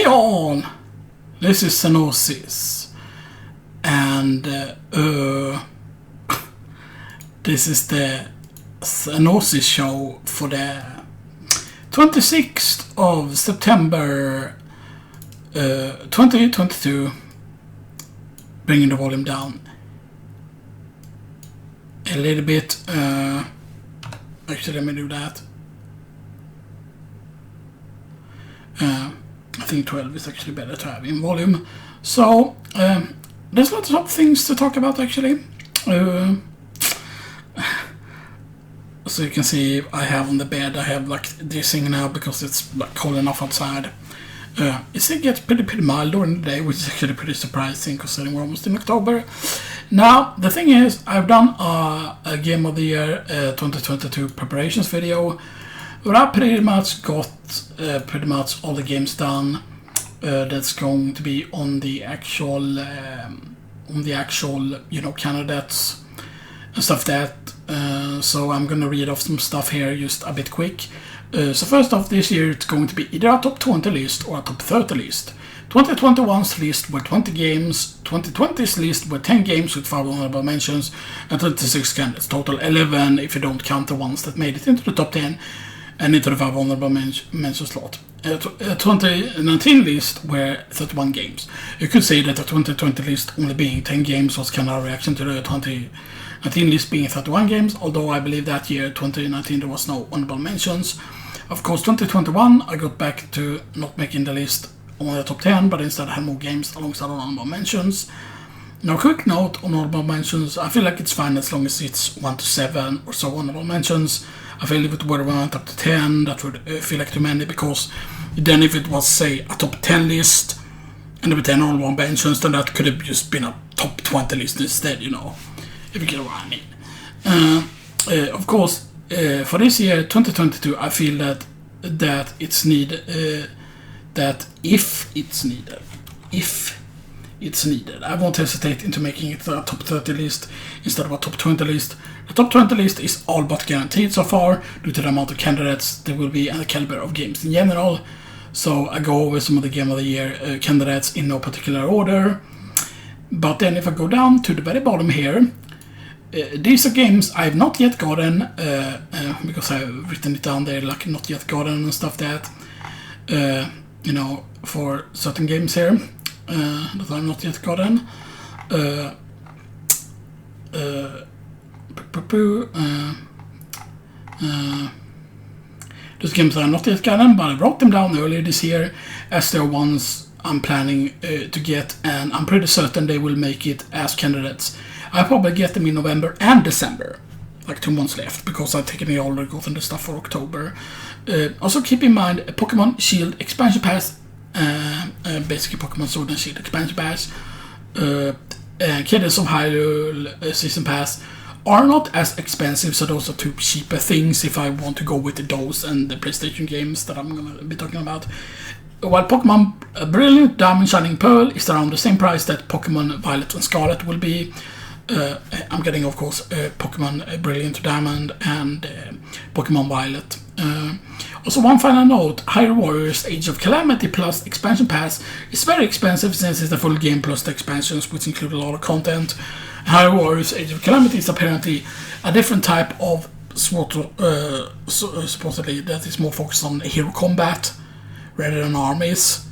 all! This is Xenoxis, and this is the Xenoxis show for the 26th of September 2022. Bringing the volume down a little bit. Actually, let me do that. I think 12 is actually better to have in volume. So there's lots of things to talk about actually. So you can see I have on the bed, I have like this thing now because it's like cold enough outside. It gets pretty mild during the day, which is actually pretty surprising considering we're almost in October. Now, the thing is, I've done a Game of the Year 2022 preparations video where I pretty much got pretty much all the games done that's going to be on the actual you know, candidates and stuff that. So I'm gonna read off some stuff here just a bit quick. So first off, this year it's going to be either a top 20 list or a top 30 list. 2021's list were 20 games, 2020's list were 10 games with 5 honorable mentions, and 26 candidates, total 11 if you don't count the ones that made it into the top 10 and into the 5 honorable mention slot. 2019 list were 31 games. You could say that the 2020 list only being 10 games was kind of a reaction to the 2019 list being 31 games, although I believe that year, 2019, there was no honorable mentions. Of course, 2021, I got back to not making the list on the top 10, but instead I had more games alongside honorable mentions. Now, quick note on honorable mentions, I feel like it's fine as long as it's 1 to 7 or so honorable mentions. I feel if it were went up to 10, that would feel like too many, because then if it was, say, a top 10 list and there were 10 honorable mentions, then that could have just been a top 20 list instead, you know, if you get what I mean. Of course, for this year, 2022, I feel that it's needed, that if it's needed, I won't hesitate into making it a top 30 list instead of a top 20 list. The top 20 list is all but guaranteed so far due to the amount of candidates there will be and the caliber of games in general. So I go over some of the Game of the Year candidates in no particular order. But then if I go down to the very bottom here, these are games I've not yet gotten, because I've written it down there like not yet gotten and stuff that, you know, for certain games here that I've not yet gotten. Those games I've not yet gotten, but I wrote them down earlier this year as they're ones I'm planning to get, and I'm pretty certain they will make it as candidates. I'll probably get them in November and December, like 2 months left, because I've taken it already gotten the stuff for October. Also keep in mind Pokemon Shield expansion pass, basically Pokemon Sword and Shield expansion pass, Cadence of Hyrule season pass are not as expensive, so those are two cheaper things if I want to go with those and the PlayStation games that I'm gonna be talking about. While Pokemon Brilliant Diamond Shining Pearl is around the same price that Pokemon Violet and Scarlet will be. I'm getting, of course, Pokemon Brilliant Diamond and Pokemon Violet. Also, one final note, Hyrule Warriors Age of Calamity plus expansion pass is very expensive since it's the full game plus the expansions, which include a lot of content. Hyrule Warriors Age of Calamity is apparently a different type of supposedly that is more focused on hero combat rather than armies.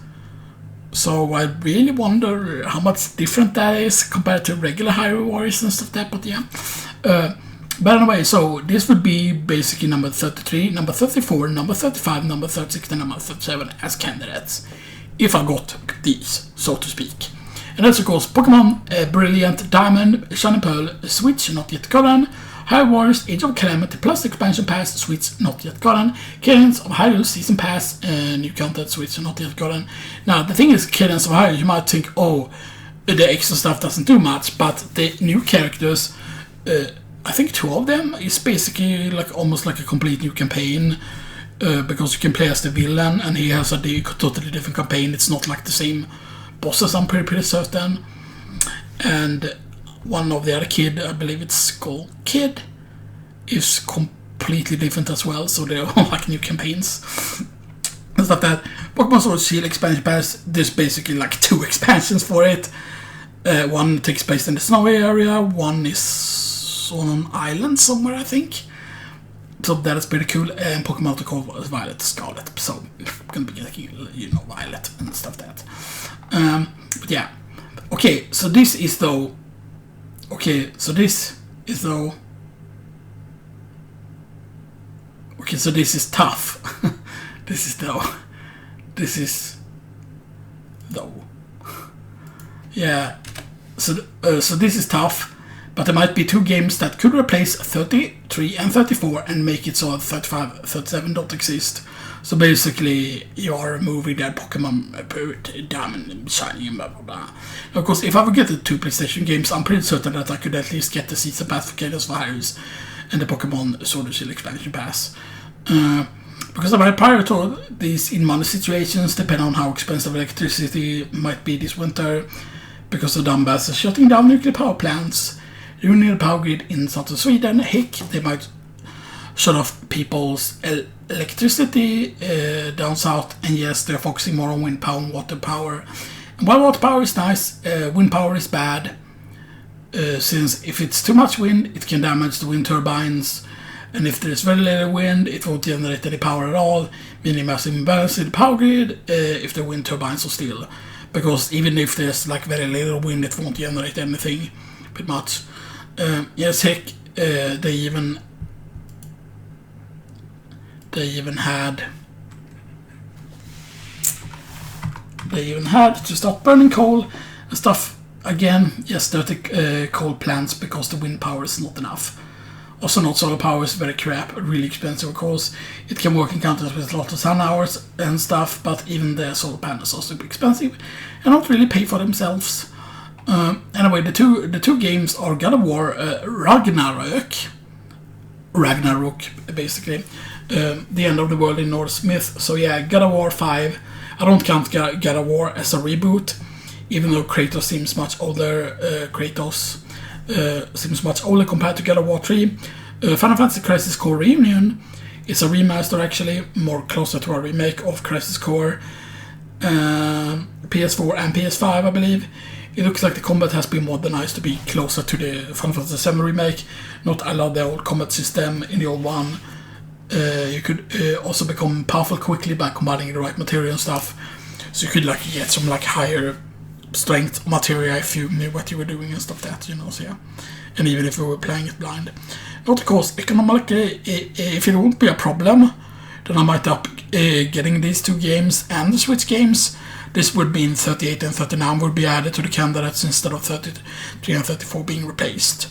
So I really wonder how much different that is compared to regular Hyrule Warriors and stuff like that, but yeah. But anyway, so this would be basically number 33, number 34, number 35, number 36, and number 37 as candidates, if I got these, so to speak. And that's of course Pokemon Brilliant Diamond, Shining Pearl, Switch, not yet gotten, Hyrule Warriors Age of Calamity plus expansion pass, Switch, not yet gotten, Cadence of Hyrule Season Pass, new content, Switch, not yet gotten. Now the thing is, Cadence of Hyrule, you might think, oh, the extra stuff doesn't do much, but the new characters, I think 2 of them is basically like almost like a complete new campaign, because you can play as the villain and he has a totally different campaign. It's not like the same bosses, I'm pretty certain. And one of the other kid, I believe it's Skull Kid, is completely different as well, so they're all like new campaigns. and stuff like that. Pokemon Sword Shield expansion pass, there's basically like 2 expansions for it. One takes place in the snowy area, one is on an island somewhere, I think. So that is pretty cool. And Pokemon to call Violet Scarlet. So I'm gonna be getting, you know, Violet and stuff like that. But yeah. Okay, so this is though. Okay, so this is though. Okay, so this is tough. This is though. This is though. Yeah. So this is tough, but there might be 2 games that could replace 33 and 34 and make it so that 35, 37 don't exist. So basically, you are removing that Pokemon Diamond, Shiny, and blah blah blah. Of course, if I would get the 2 PlayStation games, I'm pretty certain that I could at least get the Season Pass for Chaos Virus and the Pokemon Sword and Shield expansion pass. Because I might prioritize these in money situations, depending on how expensive electricity might be this winter. Because the dumbass is shutting down nuclear power plants, ruining the power grid in southern Sweden. Heck, they might shut off people's electricity down south. And yes, they're focusing more on wind power and water power. And while water power is nice, wind power is bad. Since if it's too much wind, it can damage the wind turbines. And if there's very little wind, it won't generate any power at all, meaning massive imbalance in the power grid if the wind turbines are still. Because even if there's like very little wind, it won't generate anything, pretty much. Yes, heck, they even had to stop burning coal and stuff again. Yes, dirty coal plants because the wind power is not enough. Also, not solar power is very crap, really expensive of course. It can work in countries with a lot of sun hours and stuff, but even the solar panels are super expensive and don't really pay for themselves. Anyway, the two games are God of War Ragnarok, basically. The end of the world in Norse myth. So yeah, God of War 5. I don't count God of War as a reboot, even though Kratos seems much older. Seems much older compared to God of War 3. Final Fantasy Crisis Core Reunion is a remaster, actually, more closer to a remake of Crisis Core. PS4 and PS5, I believe. It looks like the combat has been modernized to be closer to the Final Fantasy 7 remake. Not allow the old combat system in the old one. You could also become powerful quickly by combining the right material and stuff. So you could like get some like higher strength material if you knew what you were doing and stuff that, you know, so yeah. And even if you were playing it blind. Not of course, economically, if it won't be a problem, then I might up getting these 2 games and the Switch games. This would mean 38 and 39 would be added to the candidates instead of 33 and 34 being replaced.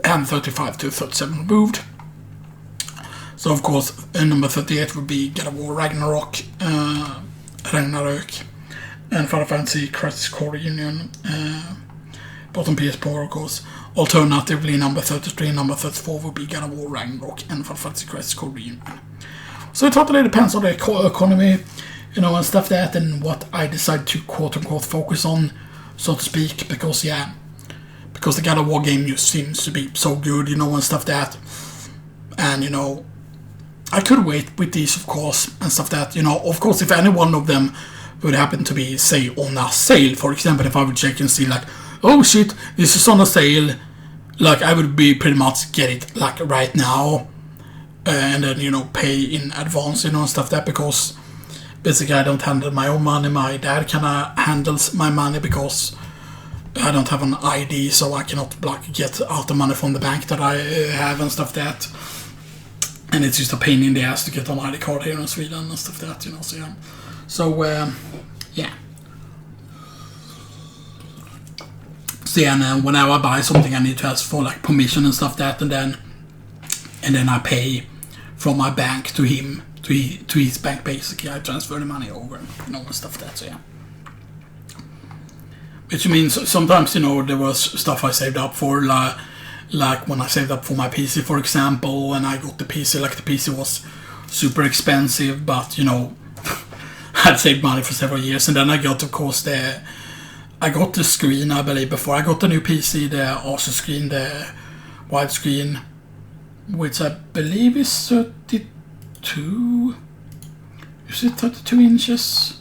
And 35 to 37 removed. So of course, number 38 would be God of War Ragnarok. And Final Fantasy Crisis Core Reunion, both on PS4 of course. Alternatively, number 33 and number 34 would be God of War Ragnarok and Final Fantasy Crisis Core Reunion. So it totally depends on the economy, you know, and stuff that, and what I decide to quote-unquote focus on, so to speak, because yeah, because the God of War game just seems to be so good, you know, and stuff that, and you know, I could wait with these of course, and stuff that, you know, of course if any one of them would happen to be, say, on a sale, for example, if I would check and see like, oh shit, this is on a sale, like I would be pretty much get it like right now, and then, you know, pay in advance, you know, and stuff that, because basically I don't handle my own money. My dad kinda handles my money because I don't have an ID, so I cannot like get out the money from the bank that I have and stuff that. And it's just a pain in the ass to get an ID card here in Sweden and stuff that, you know, so yeah. So, yeah. So yeah, and whenever I buy something I need to ask for like permission and stuff that, and then I pay from my bank to him, to his bank basically. I transfer the money over, you know, and stuff that, so yeah. Which means sometimes, you know, there was stuff I saved up for, like when I saved up for my PC, for example, and I got the PC, like the PC was super expensive, but, you know, I'd saved money for several years, and then I got, of course, I got the screen, I believe, before I got the new PC, the Asus screen, the widescreen, which I believe is 32, Is it 32 inches?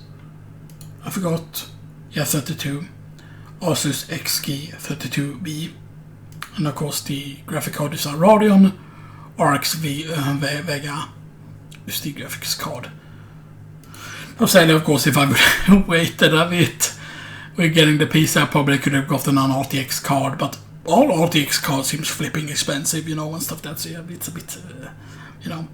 I forgot. Yeah, 32. Asus XG 32B. And of course the graphic card is a Radeon RX Vega. Is the graphics card. I'll say, of course, if I would waited a bit with getting the PC, I probably could have gotten an RTX card, but all RTX cards seems flipping expensive, you know, and stuff. That's yeah, it's a bit, you know.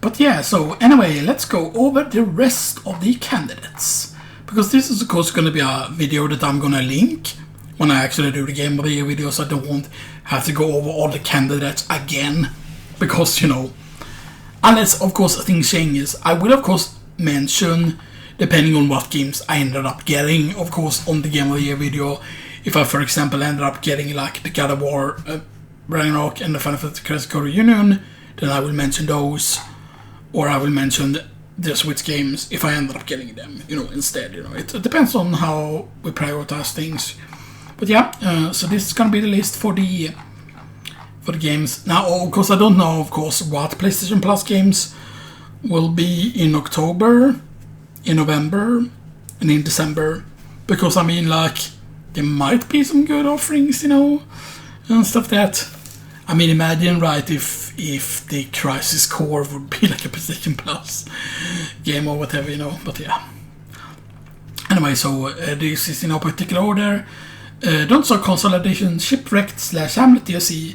But yeah, so anyway, let's go over the rest of the candidates. Because this is, of course, going to be a video that I'm going to link when I actually do the Game of the Year video, so I don't have to go over all the candidates again. Because, you know, unless, of course, things changes, I will, of course, mention, depending on what games I ended up getting, of course, on the Game of the Year video. If I, for example, ended up getting, like, the God of War, Ragnarok, and the Final Fantasy Crest Reunion, then I will mention those. Or I will mention the Switch games if I ended up getting them, you know, instead, you know. It depends on how we prioritize things. But yeah, so this is gonna be the list for the games. Now, of course, I don't know, of course, what PlayStation Plus games will be in October, in November, and in December. Because, I mean, like, there might be some good offerings, you know, and stuff that... I mean, imagine, right, if the Crisis Core would be like a PlayStation Plus game or whatever, you know, but yeah. Anyway, so this is in no particular order. Don't Starve Console Edition, Shipwrecked / Hamlet DLC.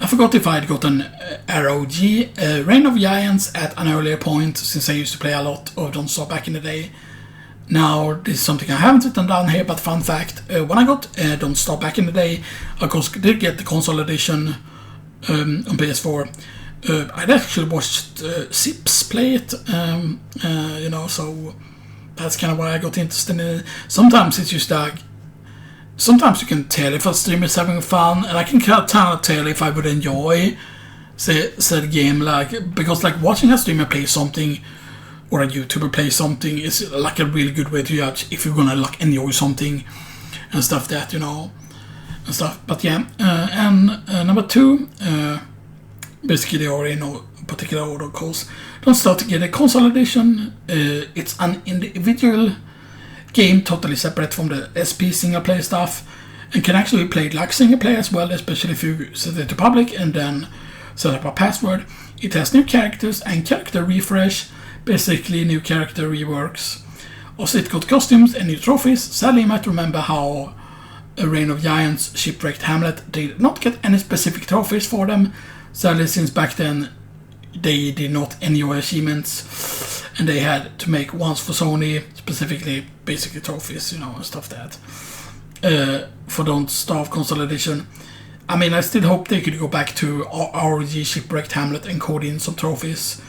I forgot if I'd gotten ROG, Reign of Giants at an earlier point, since I used to play a lot of Don't Starve back in the day. Now, this is something I haven't written down here, but fun fact, when I got Don't Starve back in the day, I of course did get the console edition on PS4. I'd actually watched Sips play it, you know, so that's kind of why I got interested in it. Sometimes it's just like, sometimes you can tell if a streamer is having fun, and I can kind of tell if I would enjoy said game, like, because like watching a streamer play something or a YouTuber play something is like a really good way to judge if you're gonna like enjoy something and stuff that, you know, and stuff. But yeah, and number 2, basically they are in no particular order, of course. Don't Start to get a console edition. It's an individual game, totally separate from the SP single player stuff, and can actually be played like single player as well, especially if you set it to public and then set up a password. It has new characters and character refresh, basically new character reworks. Also, it got costumes and new trophies. Sadly, you might remember how Reign of Giants, Shipwrecked Hamlet did not get any specific trophies for them. Sadly, since back then they did not enjoy achievements, and they had to make ones for Sony, specifically basically trophies, you know, and stuff that. For Don't Starve Console Edition, I mean, I still hope they could go back to ROG, Shipwrecked Hamlet, and code in some trophies,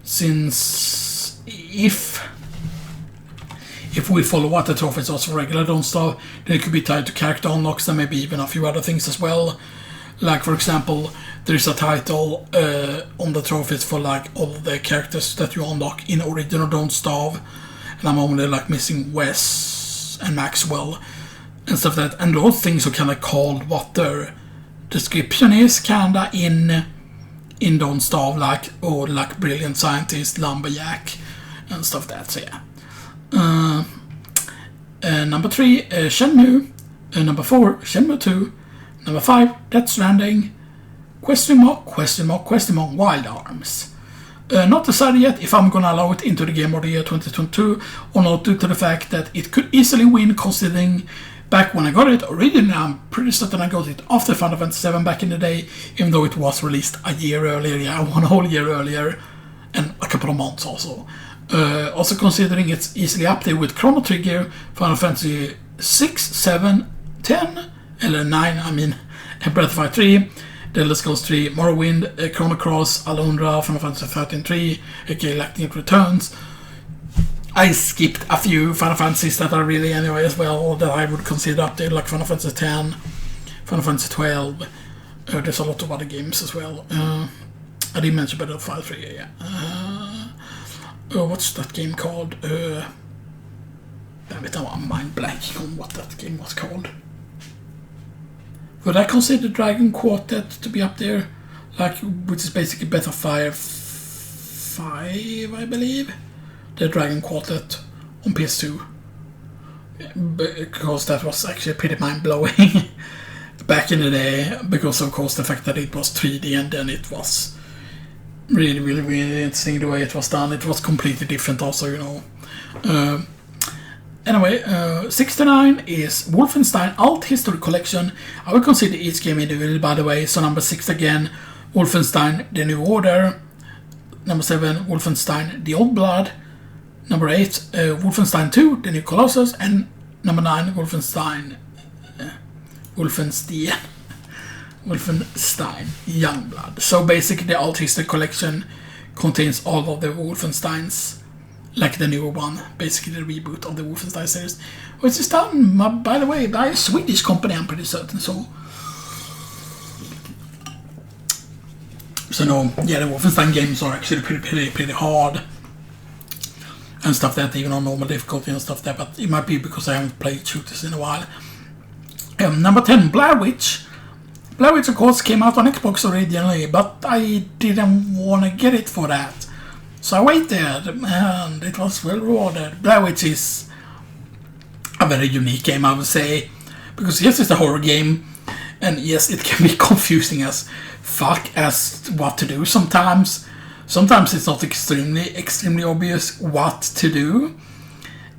since if we follow what the trophies are for regular Don't Starve, they could be tied to character unlocks and maybe even a few other things as well. Like, for example, there's a title on the trophies for like all the characters that you unlock in original Don't Starve, and I'm only like missing Wes and Maxwell and stuff like that, and those things are kind of called what their description is, kinda in Don't Starve, like, or like Brilliant Scientist, Lumberjack, and stuff like that. So yeah. Number 3, Shenmue. Number 4, Shenmue 2. Number 5, Death Stranding. Question mark, Wild Arms. Not decided yet if I'm gonna allow it into the Game of the Year 2022 or not, due to the fact that it could easily win, considering back when I got it originally, I'm pretty certain I got it after Final Fantasy VII back in the day, even though it was released a year earlier, yeah, 1 whole year earlier, and a couple of months also. Also considering it's easily up there with Chrono Trigger, Final Fantasy 6, 7, 10, eller 9, I mean, Breath of Fire 3, The Elder Scrolls 3, Morrowind, Chrono Cross, Alundra, Final Fantasy 13-3, aka Galactic Returns. I skipped a few Final Fantasies that I really enjoy as well, or that I would consider up there, like Final Fantasy 10, Final Fantasy 12. There's a lot of other games as well. I did mention Breath of Fire 3, yeah. What's that game called? Damn it, I'm mind blanking on what that game was called. Would I consider Dragon Quartet to be up there? Like, which is basically Breath of Fire 5, I believe. The Dragon Quartet on PS2. Because that was actually pretty mind-blowing back in the day. Because of course the fact that it was 3D and then it was really, really, really interesting the way it was done. It was completely different also, you know. Anyway, 69 is Wolfenstein Alt History Collection. I will consider each game individually, by the way. So number 6 again, Wolfenstein The New Order. Number 7, Wolfenstein The Old Blood. Number 8, Wolfenstein 2, The New Colossus. And number 9, Wolfenstein Youngblood. So basically the Alt History Collection contains all of the Wolfensteins, like the newer one, basically the reboot of the Wolfenstein series, which is done, by the way, by a Swedish company, I'm pretty certain. So no, yeah, the Wolfenstein games are actually pretty hard and stuff that, even on normal difficulty and stuff that, but it might be because I haven't played shooters in a while. Number 10, Blair Witch. Blair Witch, of course, came out on Xbox originally, but I didn't want to get it for that. So I waited, and it was well rewarded. Blair Witch is a very unique game, I would say, because yes, it's a horror game, and yes, it can be confusing as fuck as what to do sometimes. Sometimes it's not extremely obvious what to do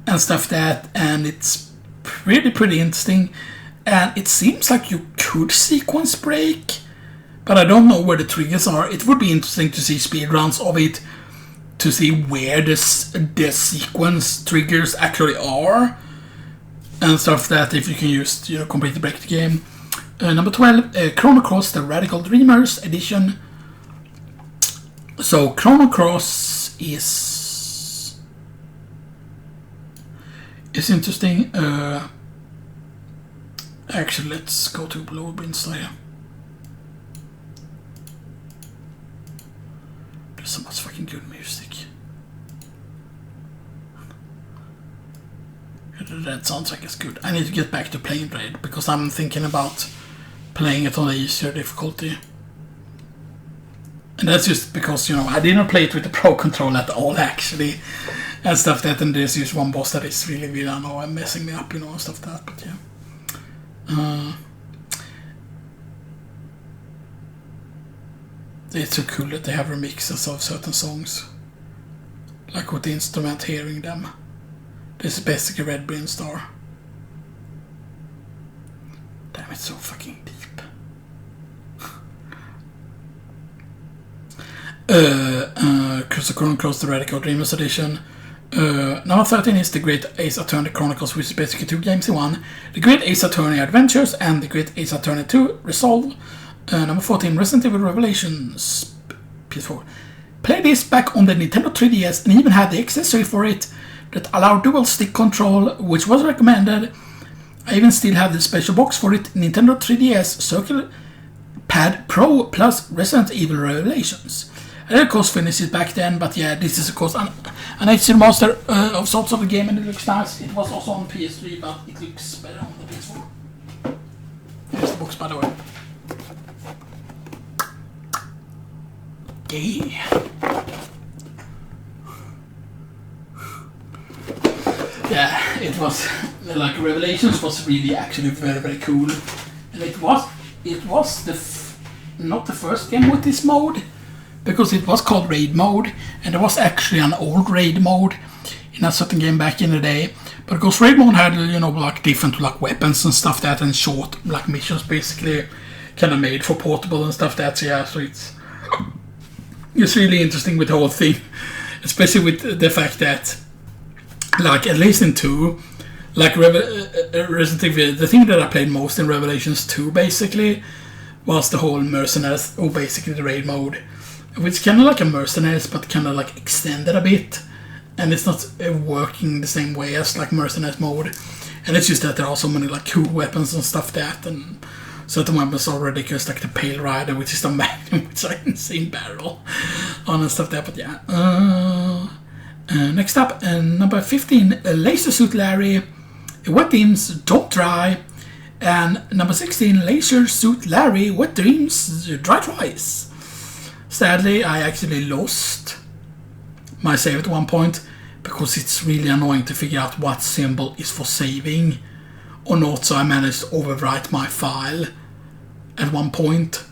and stuff that, and it's pretty interesting. And it seems like you could sequence break, but I don't know where the triggers are. It would be interesting to see speedruns of it, to see where the sequence triggers actually are, and stuff that, if you can use, you know, completely break the game. Number 12, Chrono Cross, the Radical Dreamers edition. So Chrono Cross is interesting. Actually, let's go to Blueprints here. There's so much fucking good music. That sounds like it's good. I need to get back to playing Braid, because I'm thinking about playing it on the easier difficulty. And that's just because, you know, I didn't play it with the Pro Control at all, actually. And stuff that, and there's just one boss that is really, I know, I'm messing me up, you know, and stuff that, but yeah. It's so cool that they have remixes of certain songs, like with the instrument hearing them. This is basically Red Bean Star. Damn, it's so fucking deep. Chrono Cross, the Radical Dreamers edition. Number 13 is the Great Ace Attorney Chronicles, which is basically 2 games in one. The Great Ace Attorney Adventures and the Great Ace Attorney 2 Resolve. Number 14, Resident Evil Revelations PS4. Played this back on the Nintendo 3DS and even had the accessory for it that allowed dual stick control, which was recommended. I even still have the special box for it, Nintendo 3DS Circle Pad Pro plus Resident Evil Revelations. I did of course finish it back then, but yeah, this is of course an HD remaster of sorts of the game, and it looks nice. It was also on PS3, but it looks better on the PS4. Here's the box, by the way. Yeah. Yeah, it was like Revelations was really actually very cool, and it was not the first game with this mode, because it was called Raid Mode, and there was actually an old Raid Mode in a certain game back in the day. But of course, Raid Mode had, you know, like different like weapons and stuff that, and short like missions, basically kind of made for portable and stuff that. So yeah, so it's really interesting with the whole thing, especially with the fact that, like, at least in 2, like Resident Evil, the thing that I played most in Revelations 2 basically was the whole Mercenaries, or basically the Raid Mode, which is kind of like a Mercenaries, but kind of like extended a bit, and it's not working the same way as like Mercenaries mode, and it's just that there are so many like cool weapons and stuff that, and certain weapons are ridiculous, like the Pale Rider, which is the Magnum, which is an insane barrel on and stuff there, but yeah. Next up, number 15, Laser Suit Larry, Wet Dreams Don't Dry, and number 16, Laser Suit Larry, Wet Dreams Dry Twice. Sadly, I actually lost my save at one point, because it's really annoying to figure out what symbol is for saving or not, so I managed to overwrite my file at one point.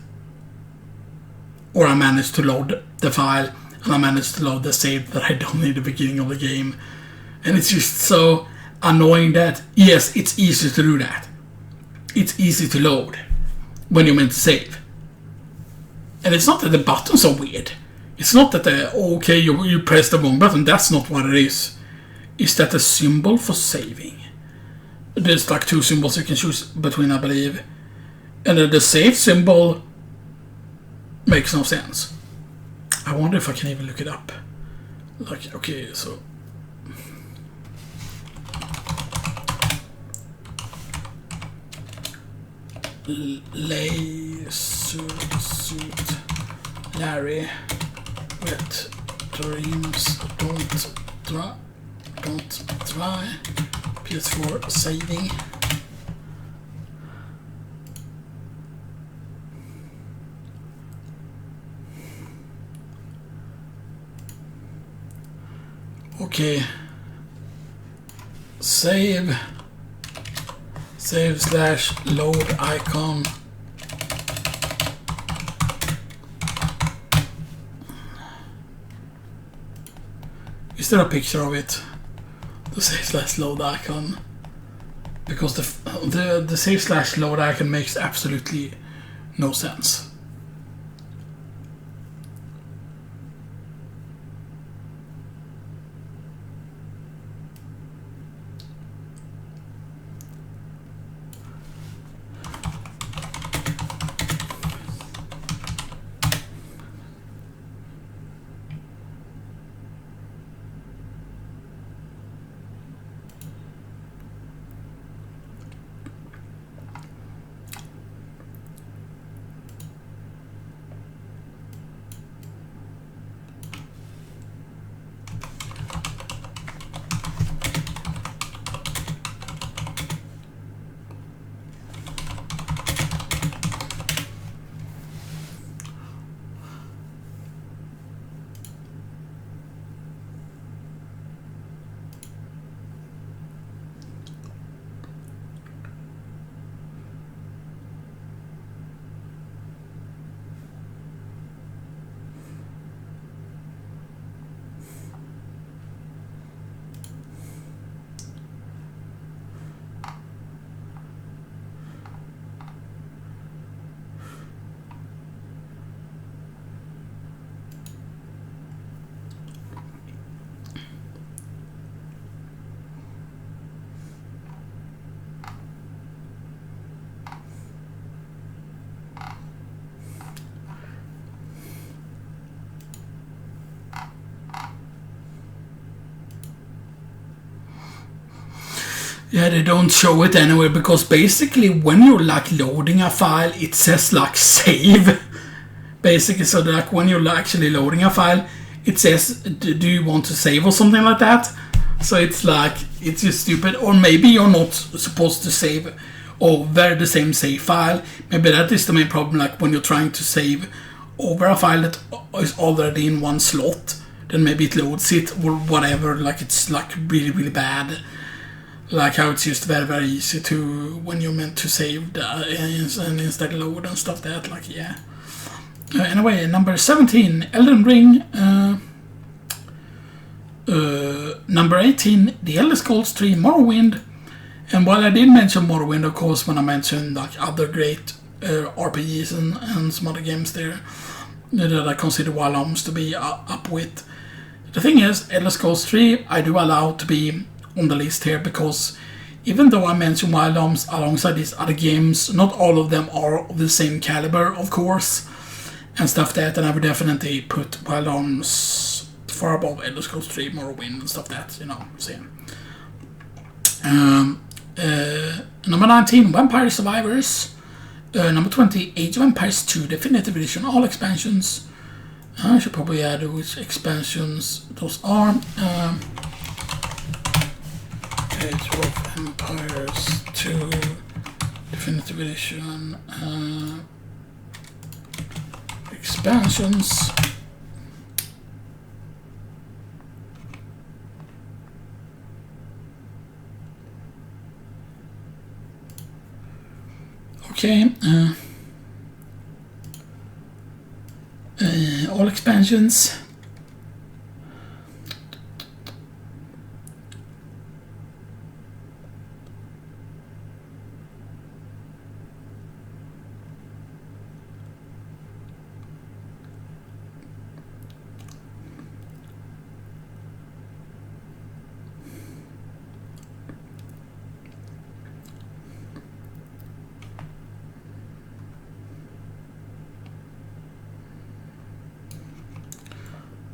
Or I managed to load the file, and I managed to load the save that I done in the beginning of the game. And it's just so annoying that, yes, it's easy to do that. It's easy to load when you're meant to save. And it's not that the buttons are weird. It's not that okay, you press the wrong button. That's not what it is. It's that the symbol for saving. There's like 2 symbols you can choose between, I believe. And then the save symbol makes no sense. I wonder if I can even look it up. Like, okay, so... suit Larry, wet dreams, don't try, PS4 saving. Okay, save / load icon. Is there a picture of it? The save / load icon, because the save / load icon makes absolutely no sense. Yeah, they don't show it anywhere, because basically when you're like loading a file, it says like save. Basically, so like when you're actually loading a file, it says, do you want to save or something like that? So it's like, it's just stupid. Or maybe you're not supposed to save over the same save file. Maybe that is the main problem, like when you're trying to save over a file that is already in one slot, then maybe it loads it or whatever, like it's like really, really bad. Like how it's just very, very easy to, when you're meant to save and instead load and stuff that, like, yeah. Anyway, number 17, Elden Ring. Number 18, The Elder Scrolls 3 Morrowind. And while I did mention Morrowind, of course, when I mentioned like other great RPGs and some other games there that I consider Wild Arms to be up with, the thing is, Elder Scrolls 3 I do allow to be on the list here, because even though I mentioned Wild Arms alongside these other games, not all of them are of the same caliber, of course, and stuff that, and I would definitely put Wild Arms far above Elder Scrolls 3, Morrowind, and stuff that, you know, same. Number 19, Vampire Survivors. Number 20, Age of Empires 2 Definitive Edition, all expansions. I should probably add which expansions those are. Age of Empires 2 Definitive Edition expansions. Okay. All expansions.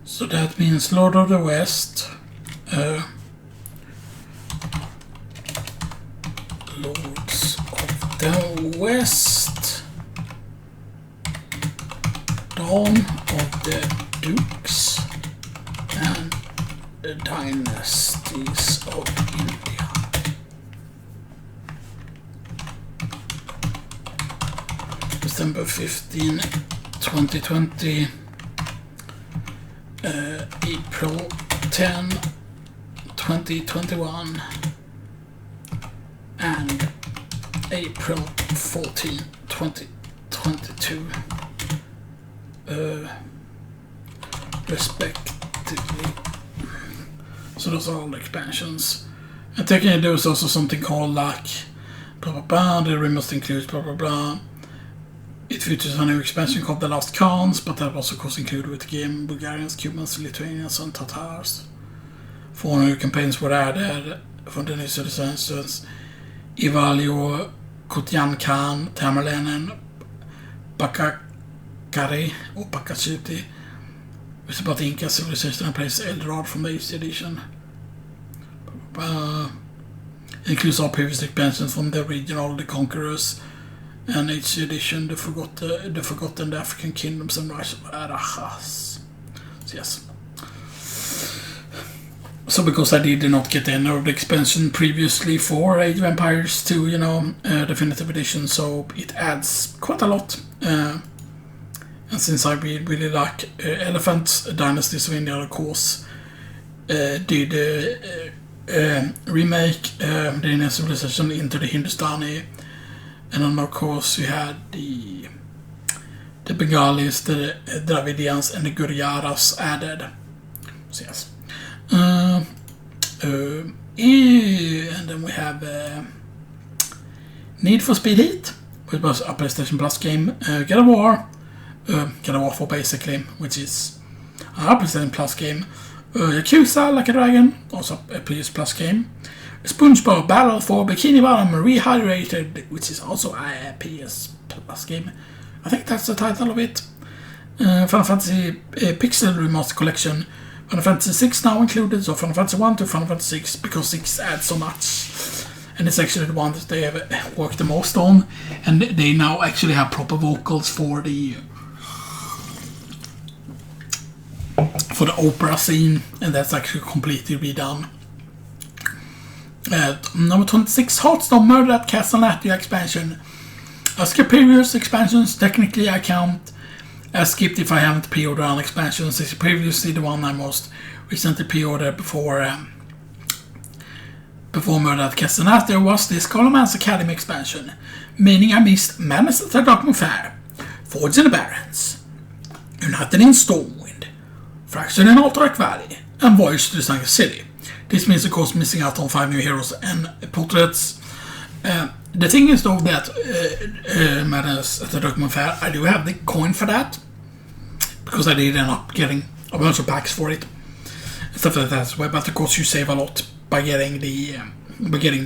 So that means Lord of the West, Lords of the West, Dawn of the Dukes, and the Dynasties of India. December 15, 2020. April 10, 2021 and April 14, 2022 respectively. So those are all the expansions. And technically there was also something called like blah blah blah, the rim must include blah blah blah. It features a new expansion called The Last Khans, but that was of course included with the game. Bulgarians, Cubans, Lithuanians and Tatars. 4 new campaigns were added for the new citizens. Ivalio, Kutyan Khan, Tamerlanen, Bakakari och Bakachuti. It's about the Inca civilization and plays Eldorad from the 8th edition. Includes all previous expansions from the regional The Conquerors. And 8th edition, the Forgotten, the African Kingdoms and Rise of Araxas. So yes. So because I did not get any of the expansion previously for Age of Empires 2, you know, Definitive Edition, so it adds quite a lot. And since I really like Elephant, Dynasties of India, of course, did remake the Indian civilization into the Hindustani. And then of course you had the Bengalis, the Dravidians and the Gurjaras added. So yes. And then we have Need for Speed Heat, which was a PlayStation Plus game. God of War 4 basically, which is a PlayStation Plus game. Yakuza Like a Dragon, also a PS Plus game. SpongeBob Battle for Bikini Bottom Rehydrated, which is also a PS Plus game. I think that's the title of it. Final Fantasy Pixel Remaster Collection. Final Fantasy 6 now included, so Final Fantasy 1 to Final Fantasy 6, because 6 adds so much. And it's actually the one that they have worked the most on. And they now actually have proper vocals for the opera scene, and that's actually completely redone. Number 26, Hearthstone Murder at Castle Natia expansion. I skipped previous expansions. Technically I count as skipped if I haven't pre-ordered an expansion, since previously the one I most recently pre-ordered before Murder at Castle Natia was the Scholarman's Academy expansion, meaning I missed Madness at the Darkmoor Fair, Fords in the Barrens, United in Stormwind, Fractured in Alterac Valley, and Voyage to the Sunken City. This means of course missing out on 5 new heroes and portraits. The thing is though that Madness at the Darkmoor Fair, I do have the coin for that, because I did end up getting a bunch of packs for it and stuff like that. But of course you save a lot by getting the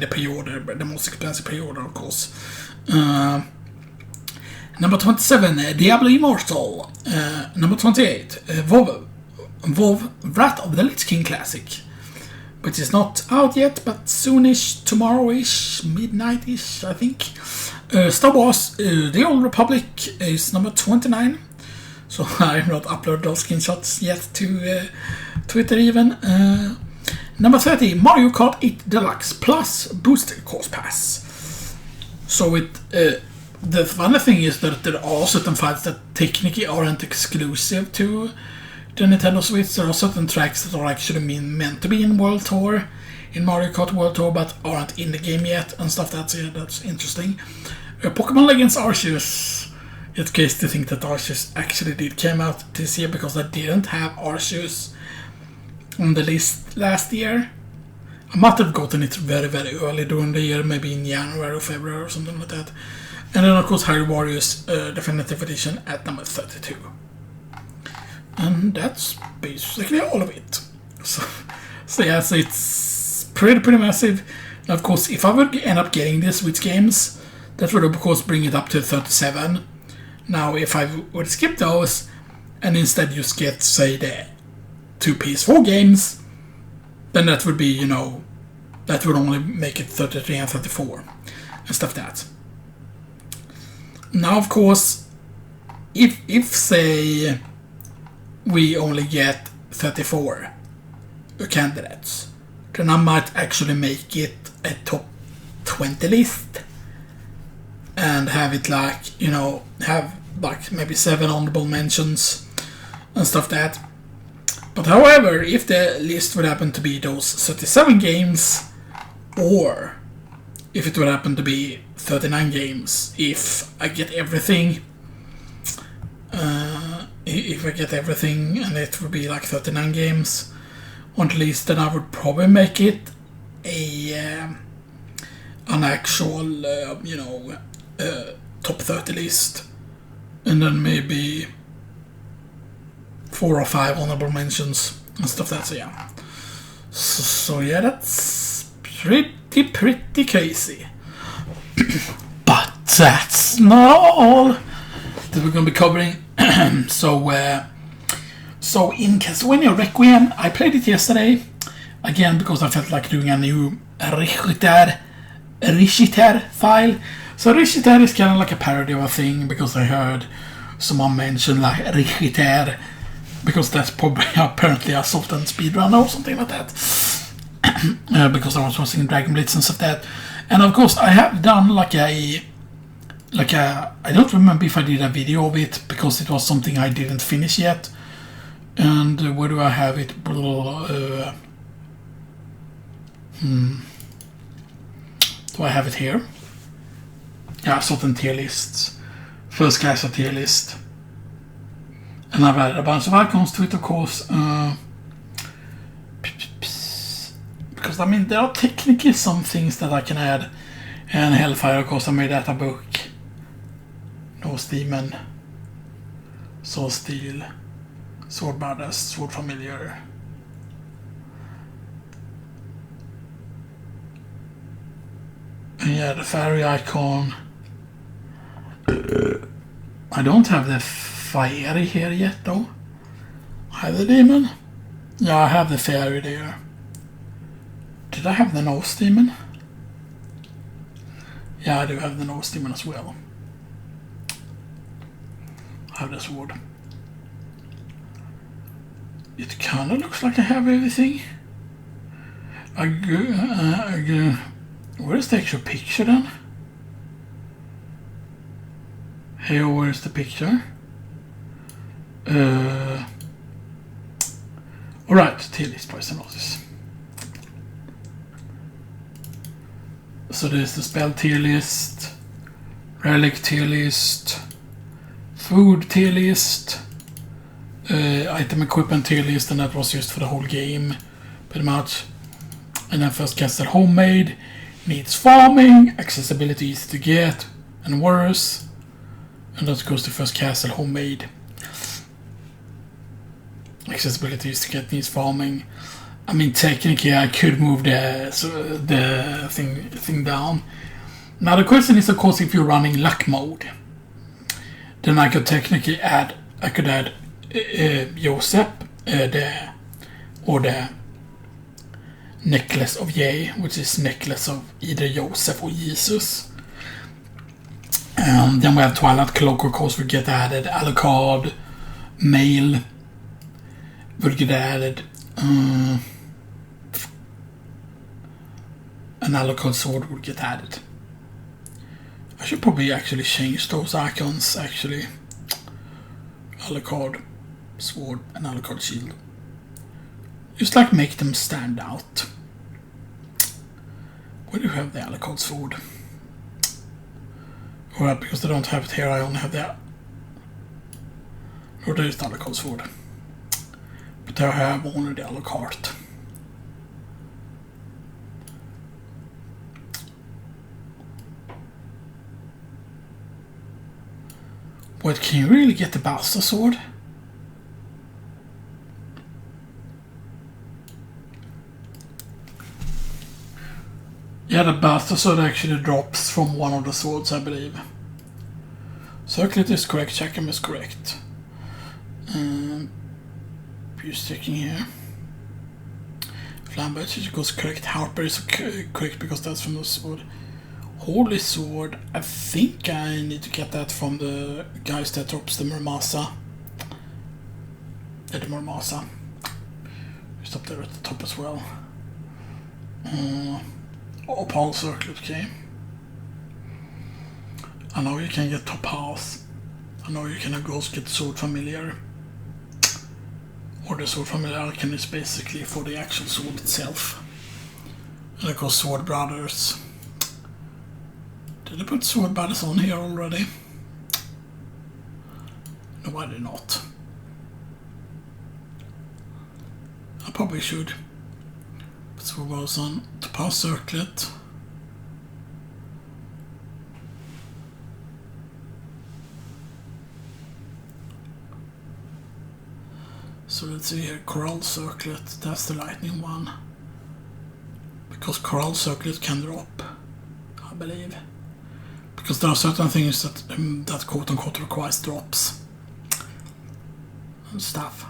pre-order, the most expensive pre-order of course. Number 27, Diablo Immortal. Number 28, WoW Wrath of the Lich King Classic, which is not out yet, but soonish, tomorrow-ish, midnight-ish, I think. Star Wars, The Old Republic is number 29. So I have not uploaded those screenshots yet to Twitter even. Number 30, Mario Kart 8 Deluxe Plus Booster Course Pass. So the funny thing is that there are certain fights that technically aren't exclusive to the Nintendo Switch. There are certain tracks that are actually meant to be in World Tour, in Mario Kart World Tour, but aren't in the game yet and stuff. That's interesting. Pokemon Legends Arceus. It's case to think that Arceus actually did came out this year because I didn't have Arceus on the list last year. I might have gotten it very, very early during the year, maybe in January or February or something like that. And then, of course, Hyrule Warriors Definitive Edition at number 32. And that's basically all of it. So yeah, so it's pretty massive. And of course, if I would end up getting the Switch games, that would of course bring it up to 37. Now, if I would skip those and instead just get, say, the 2 PS4 games, then that would be, you know, that would only make it 33 and 34 and stuff that. Now, of course, if say we only get 34 candidates, then I might actually make it a top 20 list and have it like, you know, have like maybe 7 honorable mentions and stuff that. But however, if the list would happen to be those 37 games, or if it would happen to be 39 games, if I get everything, if I get everything and it would be like 39 games on the list, then I would probably make it an actual, you know, top 30 list, and then maybe 4 or 5 honorable mentions and stuff like that. So yeah, so yeah, that's pretty crazy. But that's not all that we're gonna be covering. So in Castlevania Requiem, I played it yesterday again because I felt like doing a new Rishitar file. So Rishitar is kind of like a parody of a thing, because I heard someone mention like Rishitar, because that's probably apparently a soft and speedrunner or something like that. Because I was watching Dragon Blitz and stuff like that. And of course I have done like a I don't remember if I did a video of it, because it was something I didn't finish yet. And where do I have it? Do I have it here? Yeah, certain tier lists. First class of tier list. And I've added a bunch of icons to it, of course. Because, I mean, there are technically some things that I can add. And Hellfire, of course, I made that a book. Norse Demon. Soul Steel. Sword Brothers. Sword Familiar. And yeah, the fairy icon. I don't have the fairy here yet, though. I have the demon. Yeah, I have the fairy there. Did I have the Norse Demon? Yeah, I do have the Norse Demon as well. I have the sword. It kind of looks like I have everything. Where's the actual picture then? Here, where's the picture? Alright, tier list by Xenoxis. So there's the spell tier list, relic tier list, food tier list, item equipment tier list, and that was used for the whole game, pretty much. And then first castle homemade, needs farming, accessibility easy to get, and worse. And that goes to first castle homemade. Accessibility easy to get, needs farming. I mean, technically I could move the thing down. Now the question is, of course, if you're running luck mode, then I could technically add, Joseph, the necklace of Yay, which is necklace of either Joseph or Jesus. Then we have Twilight Cloak, of course, would get added. Alucard, Mail would get added. An Alucard sword would get added. I should probably actually change those icons, actually. Alucard sword and Alucard shield. Just like make them stand out. Where do you have the Alucard sword? Alright, because they don't have it here, I only have that. Or there is the Althought sword. But I have only the Althought. Wait, can you really get the Basta sword? Yeah, the Basta sword actually drops from one of the swords, I believe. Circlet is correct, Chakram is correct. Use sticking here. Flamberge goes correct. Harper is correct because that's from the sword. Holy sword, I think I need to get that from the guys that drops the Murmasa. The Murmasa. Just up there at the top as well. Opal circlet, okay. I know you can get Topaz. I know you can of course get Sword Familiar. Or the Sword Familiar Alchemy is basically for the actual sword itself. And of course Sword Brothers. Did I put Sword Brothers on here already? No, I did not. I probably should. Put Sword Brothers on. Topaz circlet. So let's see here, Coral Circlet, that's the lightning one. Because Coral Circlet can drop, I believe. Because there are certain things that quote unquote requires drops. And stuff.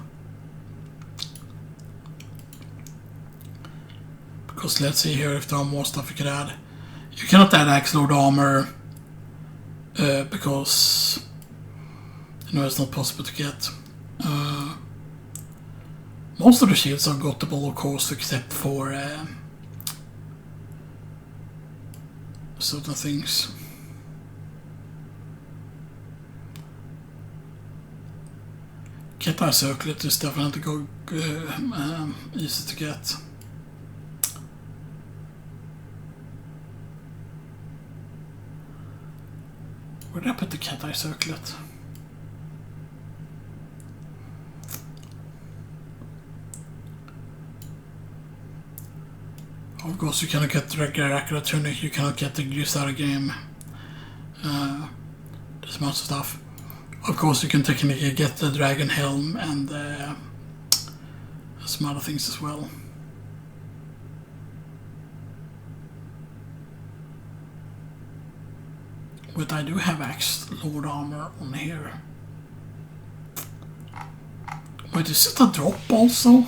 Because let's see here if there are more stuff you can add. You cannot add Axe Lord armor. Because you know it's not possible to get. Most of the shields are gottable, of course, except for certain things. GoTY circlet is definitely easy to get. Where did I put the GoTY circlet? Of course, you cannot get the regular accurate tunic, you cannot get the Grisar game. There's much stuff. Of course, you can technically get the Dragon Helm and some other things as well. But I do have Axe Lord armor on here. Wait, is it a drop also?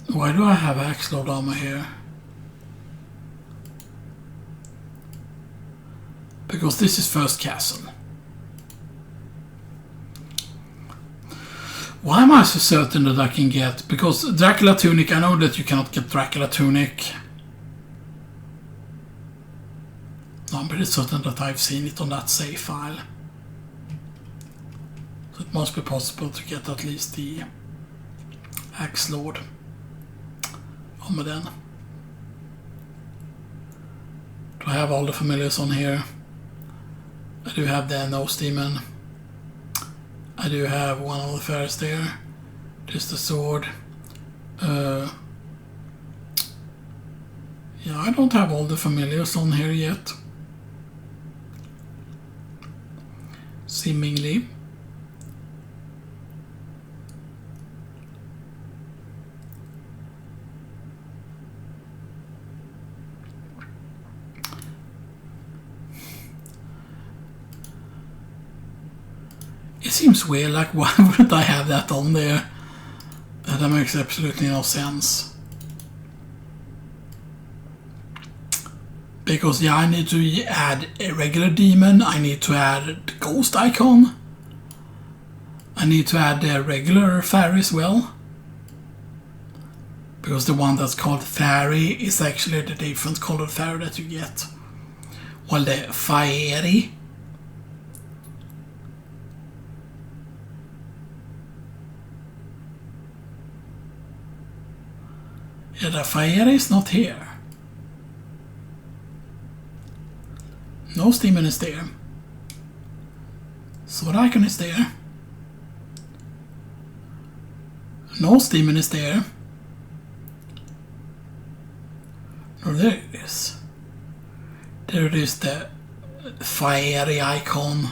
Why do I have Axe Lord armor here? Because this is first castle. Why am I so certain that I can get? Because Dracula Tunic, I know that you cannot get Dracula Tunic. No, I'm pretty certain that I've seen it on that save file. So it must be possible to get at least the Axe Lord. Armor then. Do I have all the familiars on here? I do have the Nose Demon. I do have one of the fairs there. Just the sword. Yeah, I don't have all the familiars on here yet. Seemingly. It seems weird, like why would I have that on there? That makes absolutely no sense. Because yeah, I need to add a regular demon, I need to add the ghost icon. I need to add the regular fairy as well. Because the one that's called fairy is actually the different colored fairy that you get. While the fairy yeah, the fire is not here. No Steaming is there. Sword Icon is there. No Steaming is there. Oh, there it is. There it is, the fiery icon.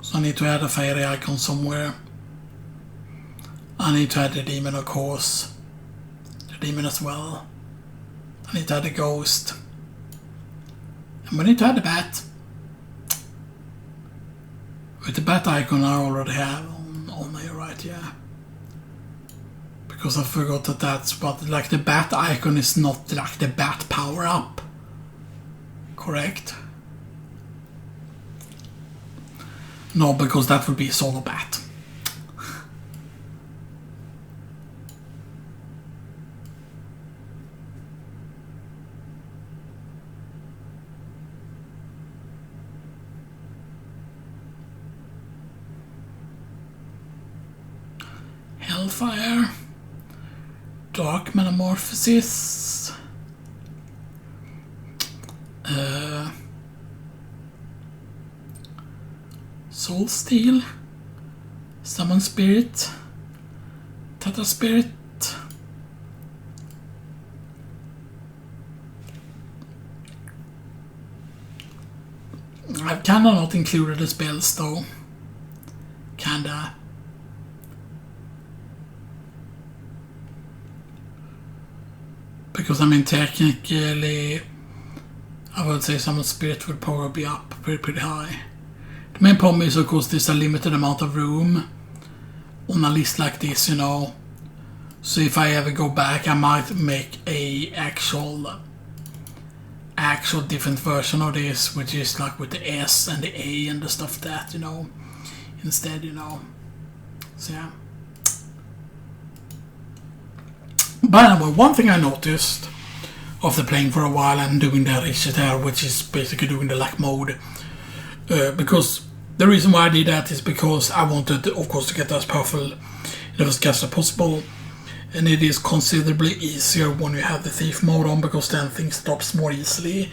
So I need to add a fiery icon somewhere. I need to add the demon, of course. The demon as well. I need to add the ghost. And we need to add the bat. With the bat icon I already have on here, right? Yeah. Because I forgot that that's what, like, the bat icon is not like the bat power up. Correct? No, because that would be a solo bat. Hellfire. Dark Metamorphosis. Soul Steel. Summon Spirit. Tata Spirit. I've kinda not included the spells though. Kinda. Because I mean, technically, I would say Summon Spirit would probably be up pretty high. The main problem is, of course, there's a limited amount of room on a list like this, you know. So if I ever go back, I might make a actual different version of this, which is like with the S and the A and the stuff that, you know, instead, you know. So yeah. But anyway, one thing I noticed after playing for a while and doing that reset there, which is basically doing the luck mode, because the reason why I did that is because I wanted, of course, to get as powerful as cast as possible, and it is considerably easier when you have the thief mode on, because then things drops more easily.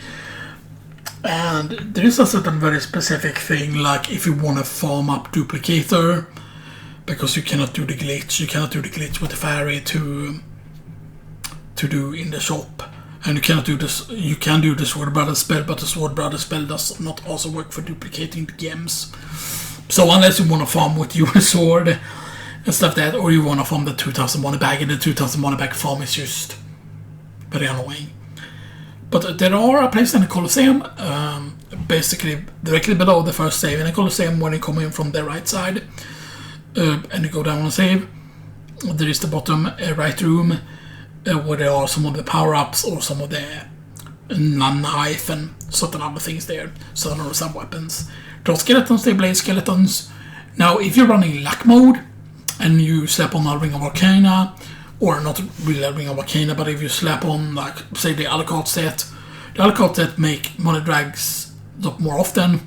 And there is a certain very specific thing, like if you want to farm up duplicator, because you cannot do the glitch with the fairy to do in the shop, and you cannot do this. You can do the Sword Brother spell, but the Sword Brother spell does not also work for duplicating the gems. So unless you want to farm with your sword and stuff that, or you want to farm the 2000 money bag, and the 2000 money bag farm is just very annoying. But there are a place in the Colosseum, basically directly below the first save in the Colosseum when you come in from the right side, and you go down and save. There is the bottom right room. Where there are some of the power-ups or some of the knife and certain other things there, certain other sub-weapons. There are skeletons, they blade skeletons. Now, if you're running luck mode and you slap on a Ring of Arcana, or not really a Ring of Arcana, but if you slap on, like, say, the Althought set, the Althought set make money drags up more often.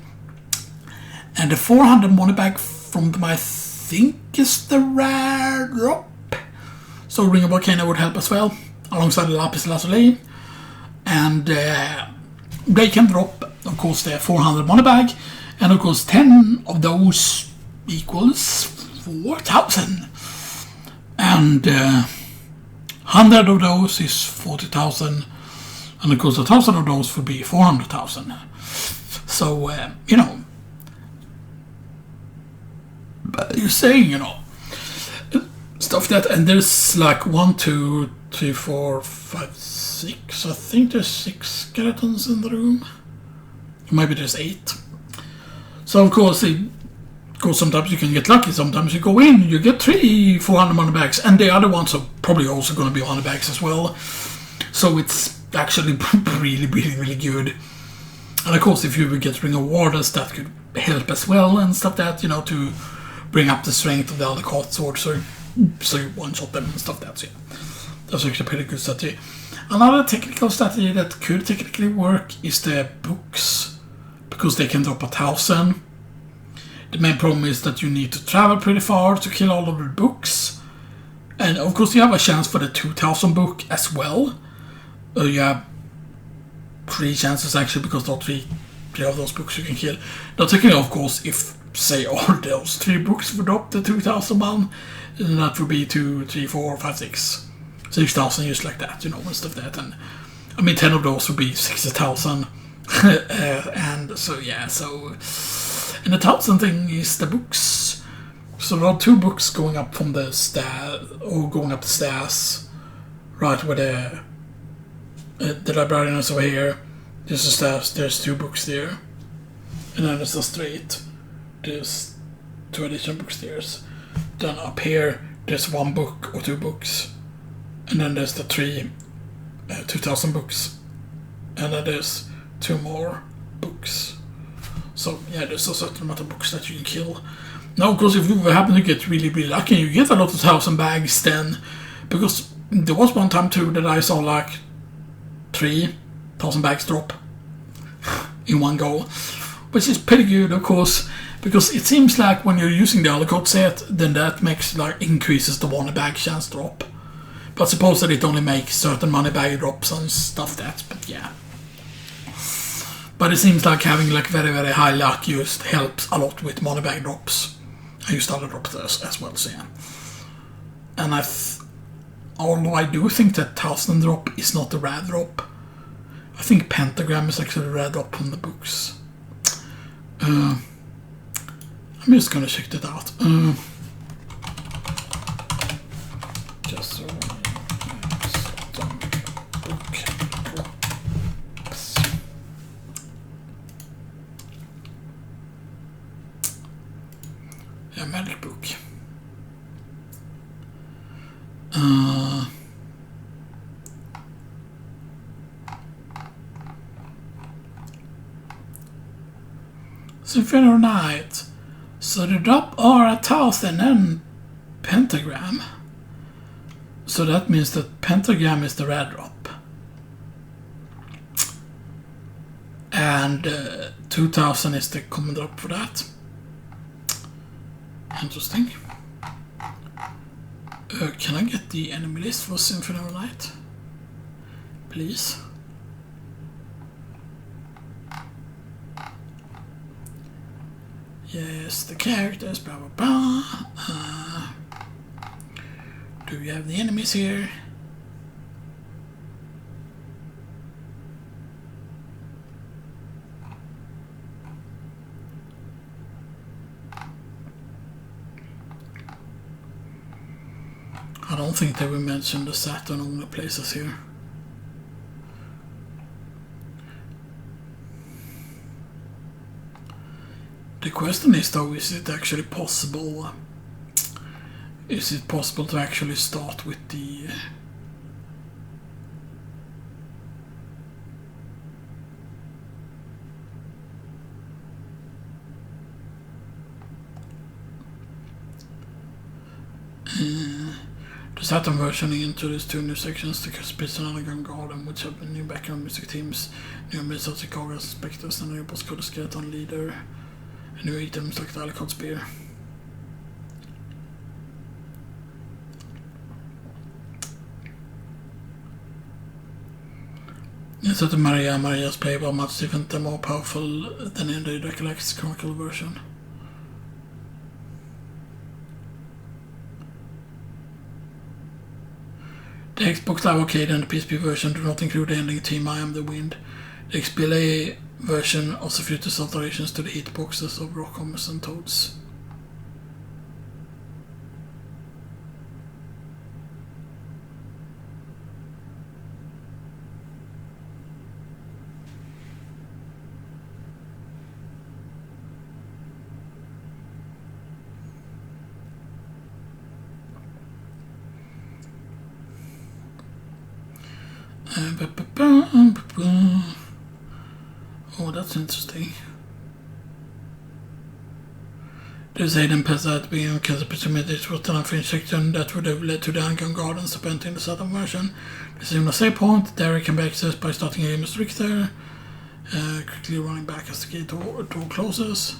And the 400 money bag from them, I think, is the rare drop. So Ring of Arcana would help as well, alongside the Lapis Lazuli. And they can drop, of course, the 400 money bag. And of course, 10 of those equals 4,000. And 100 of those is 40,000. And of course, 1,000 of those would be 400,000. So, you know. But you're saying, you know, stuff that, and there's like 1, 2, 3, 4, 5, 6. I think there's 6 skeletons in the room. Maybe there's 8. So of course, sometimes you can get lucky. Sometimes you go in, you get 3 400 money bags, and the other ones are probably also going to be money bags as well. So it's actually really, really, really good. And of course, if you would get Ring of Warders, that could help as well and stuff that, you know, to bring up the strength of the Althought sword. So you one-shot them and stuff that, so yeah. That's actually a pretty good strategy. Another technical strategy that could technically work is the books, because they can drop 1,000. The main problem is that you need to travel pretty far to kill all of the books. And of course you have a chance for the 2,000 book as well. Yeah, 3 chances actually, because there are three of those books you can kill. Now technically, of course, if say all those 3 books would drop the 2001, then that would be 2, 3, 4, 5, 6, 6,000 just like that, and stuff like that. And I mean 10 of those would be 60,000. And so yeah, so and the 1,000 thing is the books. So there are 2 books going up from the going up the stairs, right where the librarian is over here. There's the stairs. There's 2 books there, and then there's a straight. There's 2 additional books there. Then up here, there's 1 book or 2 books, and then there's the 3 2,000 books, and then there's 2 more books. So yeah, there's a certain amount of books that you can kill. Now, of course, if you happen to get really, really lucky, you get a lot of 1,000 bags then, because there was one time too that I saw like 3,000 bags drop in one go, which is pretty good, of course, because it seems like when you're using the Althought set, then that makes increases the money bag chance drop. But suppose that it only makes certain money bag drops and stuff that, but yeah. But it seems like having very, very high luck just helps a lot with money bag drops. I used other drops as well, so yeah. And although I do think that 1,000 drop is not the rare drop, I think Pentagram is actually the rare drop from the books. I'm just gonna check that out. Just so book drops. Yeah, magic book. Symphony of Night. So the drop are 1,000 and Pentagram. So that means that Pentagram is the rare drop. And 2,000 is the common drop for that. Interesting. Can I get the enemy list for Symphony of Night? Please. Yes, the characters, blah blah blah. Do we have the enemies here? I don't think they will mention the Saturn only places here. The question is though, is it actually possible? Is it possible to actually start with the Saturn version introduced 2 new sections, the Cuspids and Underground Garden, which have new background music teams, new missiles, Chicago Spectres, and a new boss called Skeleton Leader, and new items like the Althought Spear. It's that the Maria's playable are much different and more powerful than in the Recollects Chronicle version. The Xbox Live Arcade and the PSP version do not include the ending theme I Am the Wind. The XBLA version also features alterations to the hitboxes of Rockhommers and Toads. Oh, that's interesting. There's hidden paths at the beginning of Cancer Pyramids was an unfinished section that would have led to the Underground Gardens apparent in the Southern version. There's even a save point. There it can be accessed by starting a game as Richter. Quickly running back as the gate door closes.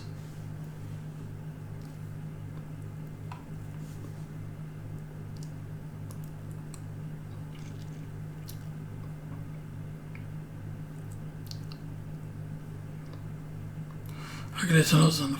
Okay, so listen.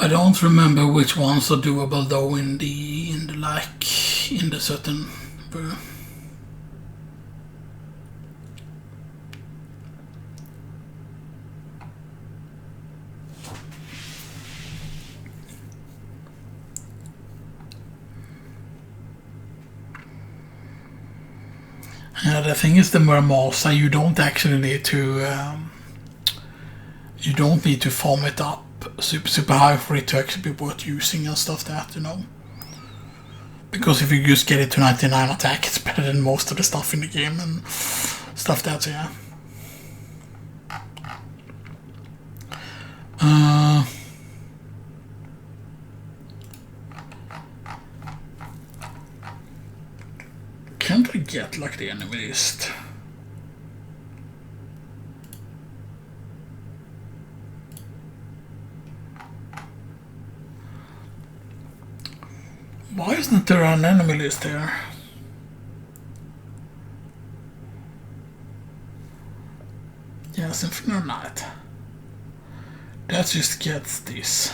I don't remember which ones are doable though in the certain. The thing is, the Murmosa, you don't actually need to. You don't need to farm it up super high for it to actually be worth using and stuff that, you know. Because if you just get it to 99 attack, it's better than most of the stuff in the game and stuff that, so yeah. Can't I get like the enemy list? Why isn't there an enemy list here? Yes, Infinite Knight. That just gets this.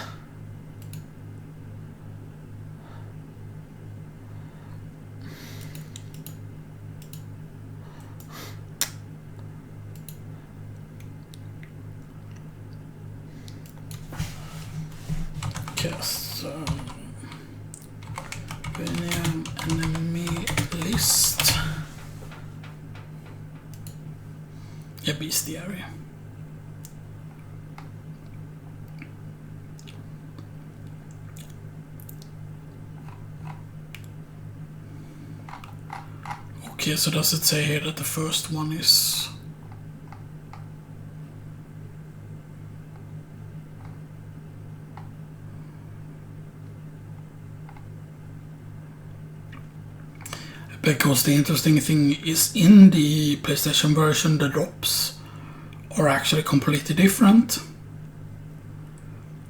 Okay, so enemy list. Yeah, bestiary. Okay, so does it say here that the first one is... Because the interesting thing is, in the PlayStation version, the drops are actually completely different.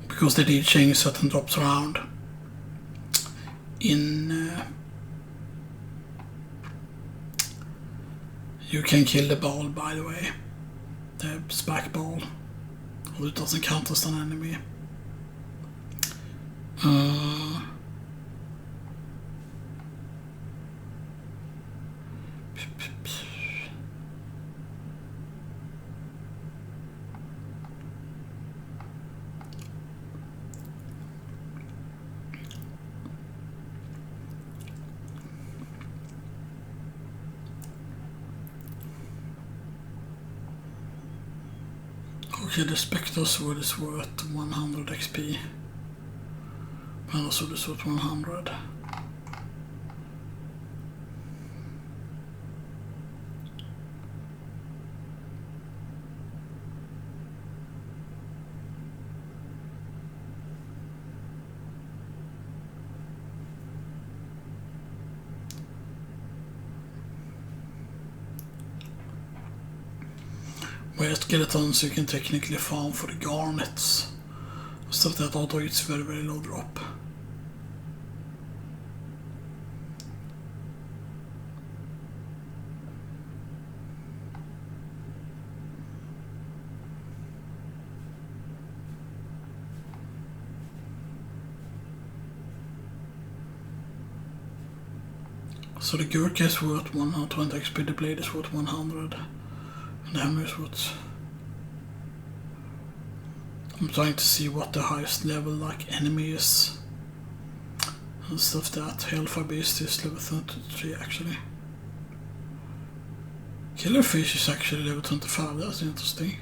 Because they did change certain drops around. You can kill the ball, by the way. The spike ball. Although it doesn't count as an enemy. Okay, the Spectre Sword is worth 100 XP. Banner Sword is worth 100. Where skeletons you can technically farm for the garnets. Stuff that although it's very low drop. So the Gurkha is worth 120 XP, the blade is worth 100. And the hammer is worth... I'm trying to see what the highest level like enemy is. And stuff that. Hellfire Beast is level 33 actually. Killer Fish is actually level 25, that's interesting.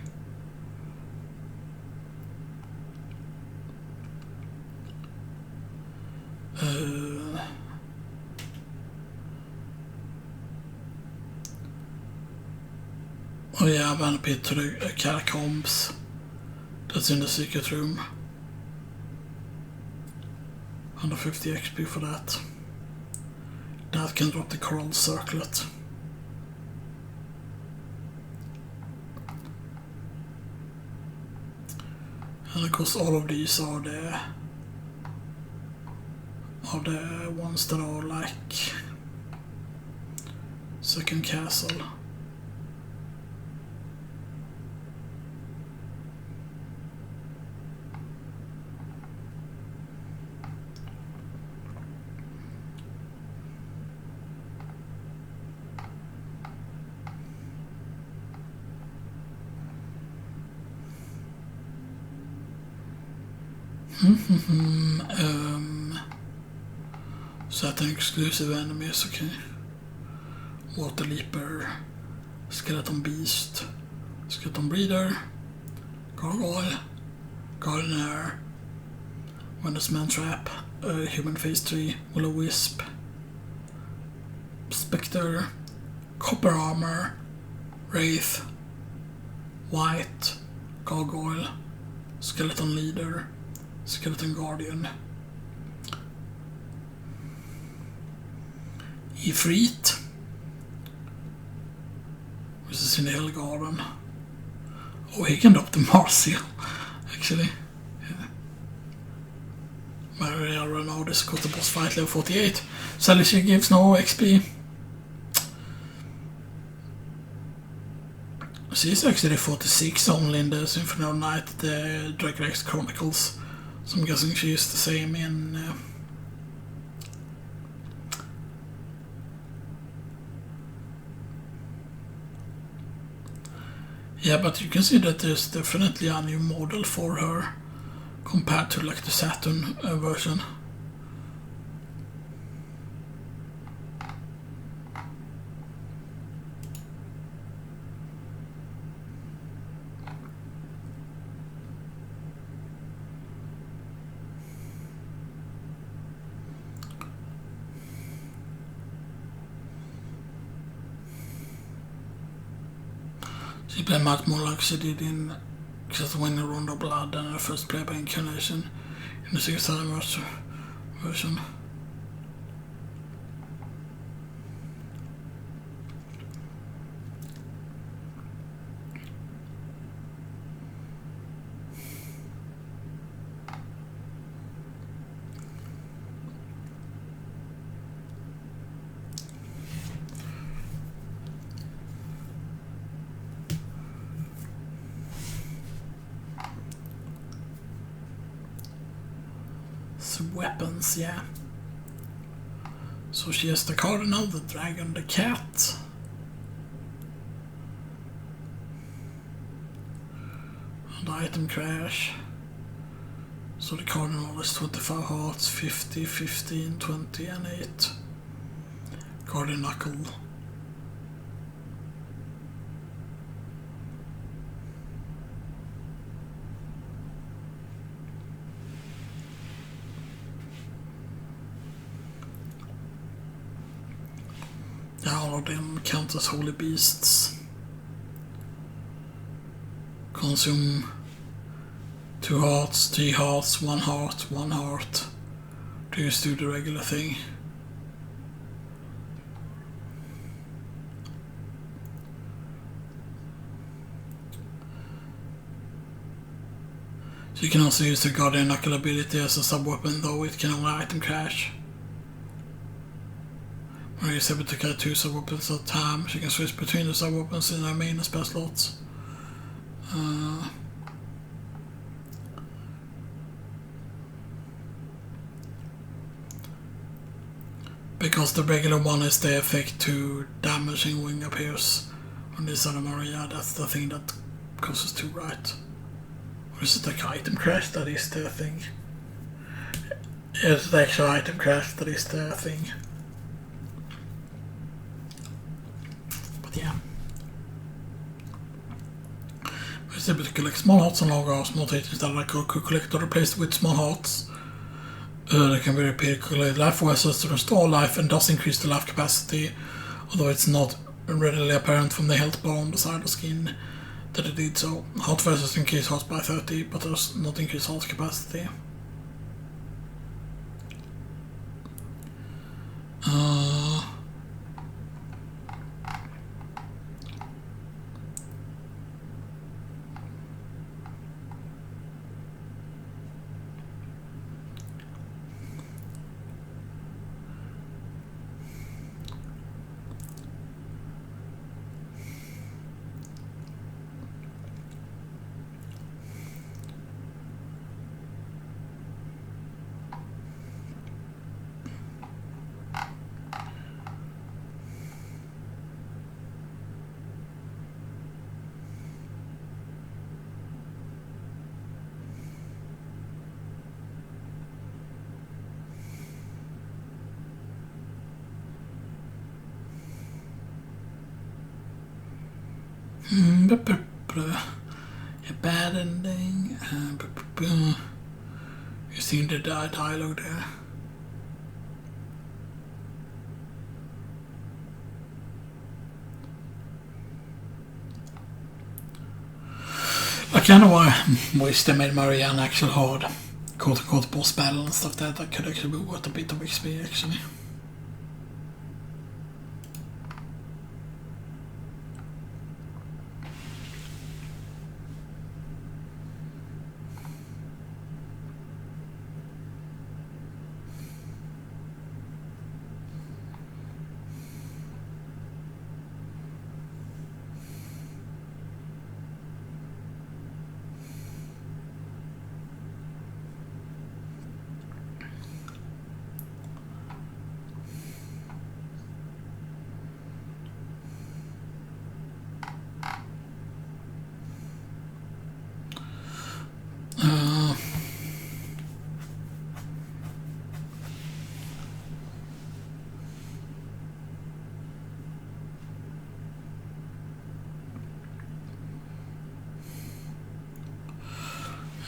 Oh yeah, I've been pit to the catacombs. That's in the secret room. 150 XP for that. That can drop the coral circlet. And of course all of these are the ones that are like second castle. Certain exclusive enemies, okay. Water Leaper, Skeleton Beast, Skeleton Breeder, Gargoyle, Gardener, Wondrous Man Trap, Human Face Tree, Will-O-Wisp, Spectre, Copper Armor, Wraith, White, Gargoyle, Skeleton Leader, Skeleton Guardian, Ifrit, which is in the Hell Garden. Oh, he can drop the Martial, actually. Yeah. Maria Renaud is got the boss fight level 48. Salisha gives no XP. She's actually 46 only in the Symphony of Night, the Dragon X Chronicles. So I'm guessing she's the same in... Yeah, but you can see that there's definitely a new model for her compared to like the Saturn version. She played much more like she did in just winning Round of Blood than her first playable incarnation in the 6th version. Weapons, yeah. So she has the Cardinal, the Dragon, the Cat. And the Item Crash. So the Cardinal is 25 hearts, 50, 15, 20 and 8. Guardian Knuckle. All of them count as holy beasts. Consume 2 hearts, 3 hearts, 1 heart, 1 heart. Just do the regular thing. So you can also use the Guardian Knuckle ability as a sub-weapon, though it can only item crash. Maria is able to carry 2 sub-weapons at a time. She can switch between the sub-weapons in her main and spell slots. Because the regular one is the effect to damaging wing appears on this other Maria, that's the thing that causes 2, right? Or is it like item crash that is the thing? It's the actual item crash that is the thing. Yeah. It's able to collect small hearts and large hearts, small items that are collect or replaced with small hearts. They can be repeated, collect life vessels to restore life and does increase the life capacity, although it's not readily apparent from the health bar on the side of the skin that it did so. Heart vessels increase hearts by 30, but does not increase heart capacity. A bad ending. You seen the dialogue there? I kind of wish they made Maria an actual hard quote-unquote boss battle and stuff that could actually be worth a bit of XP actually.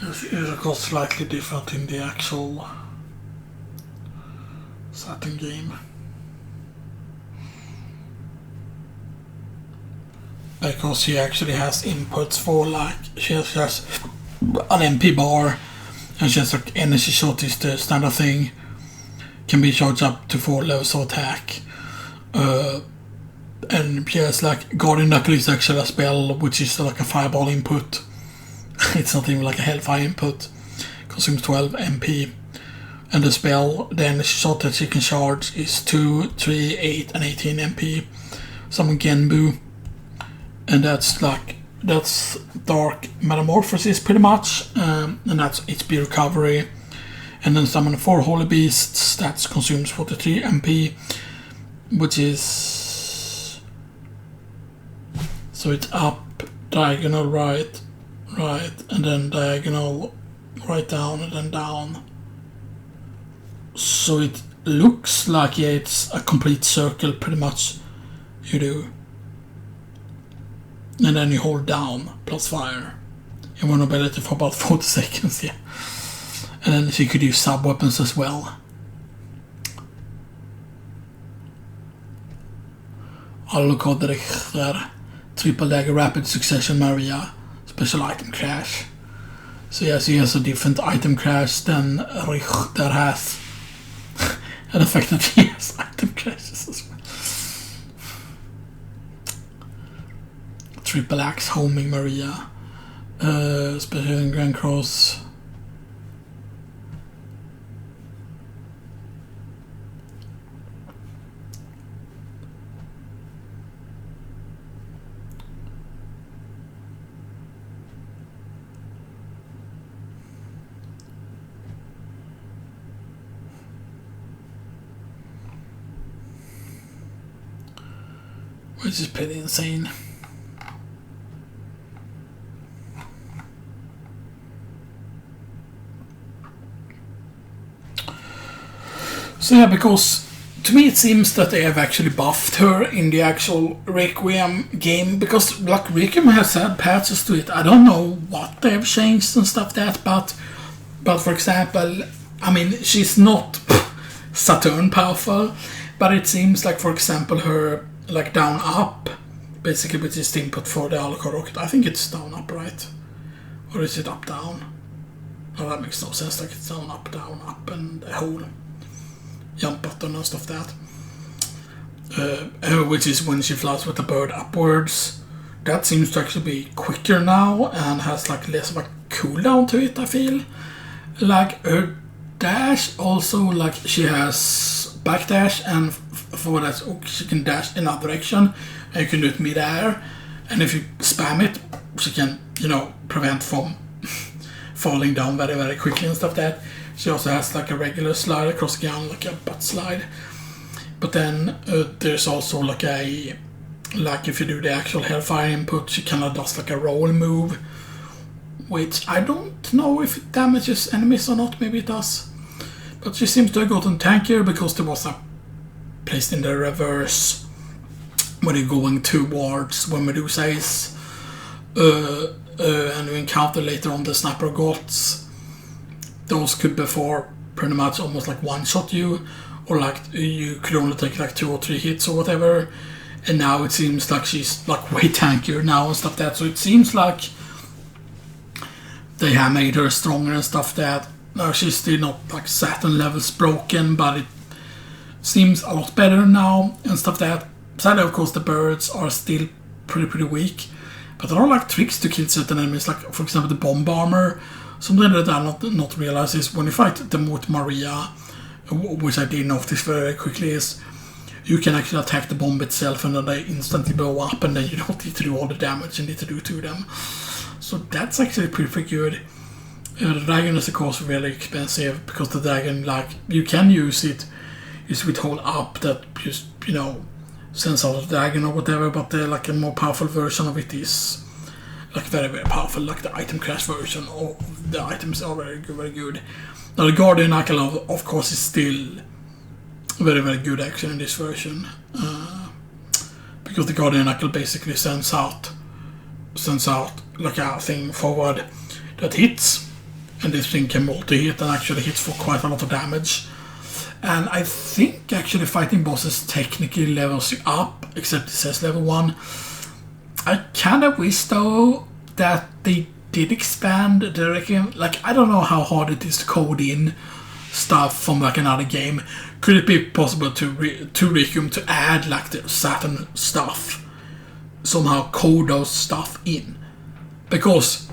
It's of course slightly different in the actual setting game. Because she actually has inputs for like she has an MP bar and she has like energy shot is the standard thing. Can be charged up to 4 levels of attack. And she has like Guardian Knuckle is actually a spell which is like a fireball input. It's not even like a hellfire input. Consumes 12 MP. And the spell, the energy shot that she can charge is 2, 3, 8 and 18 MP. Summon Genbu. And that's Dark Metamorphosis pretty much. And that's HP recovery. And then summon 4 Holy Beasts. That consumes 43 MP. Which is... So it's up, diagonal right, and then diagonal right down and then down. So it looks like, yeah, it's a complete circle pretty much you do. And then you hold down plus fire. Invulnerability for about 40 seconds, yeah. And then she could use sub-weapons as well. Althought Richter, Triple Dagger Rapid Succession Maria, Special Item Crash. So yes, he has a different item crash than Richter has. And the fact that he has item crashes as well. Triple Axe Homing Maria, Special Grand Cross. Which is pretty insane. So yeah, because to me it seems that they have actually buffed her in the actual Requiem game, because like Requiem has had patches to it. I don't know what they have changed and stuff that, but for example, I mean, she's not Saturn powerful, but it seems like, for example, her like down up, basically, which is the input for the Althought rocket. I think it's down up, right? Or is it up down? Oh, that makes no sense. Like it's down up, and a whole jump button and stuff that. Which is when she flies with the bird upwards. That seems to actually be quicker now and has like less of a cooldown to it, I feel. Like her dash also, like she has backdash, and for that she can dash in that direction, and you can do it mid-air, and if you spam it she can, you know, prevent from falling down very very quickly and stuff that. She also has like a regular slide across the ground, like a butt slide, but then there's also like a, like if you do the actual Hellfire input she kind of does like a roll move, which I don't know if it damages enemies or not. Maybe it does, but she seems to have gotten tankier because there was a placed in the reverse when you're going towards where Medusa is. and you encounter later on the sniper gods. Those could before pretty much almost like one-shot you, or like you could only take like 2 or 3 hits or whatever. And now it seems like she's like way tankier now and stuff that. So it seems like they have made her stronger and stuff that. Now she's still not like Saturn levels broken, but it seems a lot better now and stuff that. Sadly, of course, the birds are still pretty weak. But there are like tricks to kill certain enemies, like for example the bomb armor. Something that I not realize is when you fight the Mort Maria, which I did notice very quickly, is you can actually attack the bomb itself and then they instantly blow up and then you don't need to do all the damage you need to do to them. So that's actually pretty good. The dragon is of course really expensive because the dragon, like, you can use it with hold up that just, you know, sends out the dragon or whatever, but like a more powerful version of it is like very powerful, like the item crash version, or the items are very good. Now the Guardian Knuckle of course is still very good action in this version, because the Guardian Knuckle basically sends out like a thing forward that hits, and this thing can multi-hit and actually hits for quite a lot of damage. And I think actually fighting bosses technically levels you up, except it says level 1. I kinda wish though that they did expand the Requiem. Like, I don't know how hard it is to code in stuff from like another game. Could it be possible to Requiem to add like the Saturn stuff? Somehow code those stuff in? Because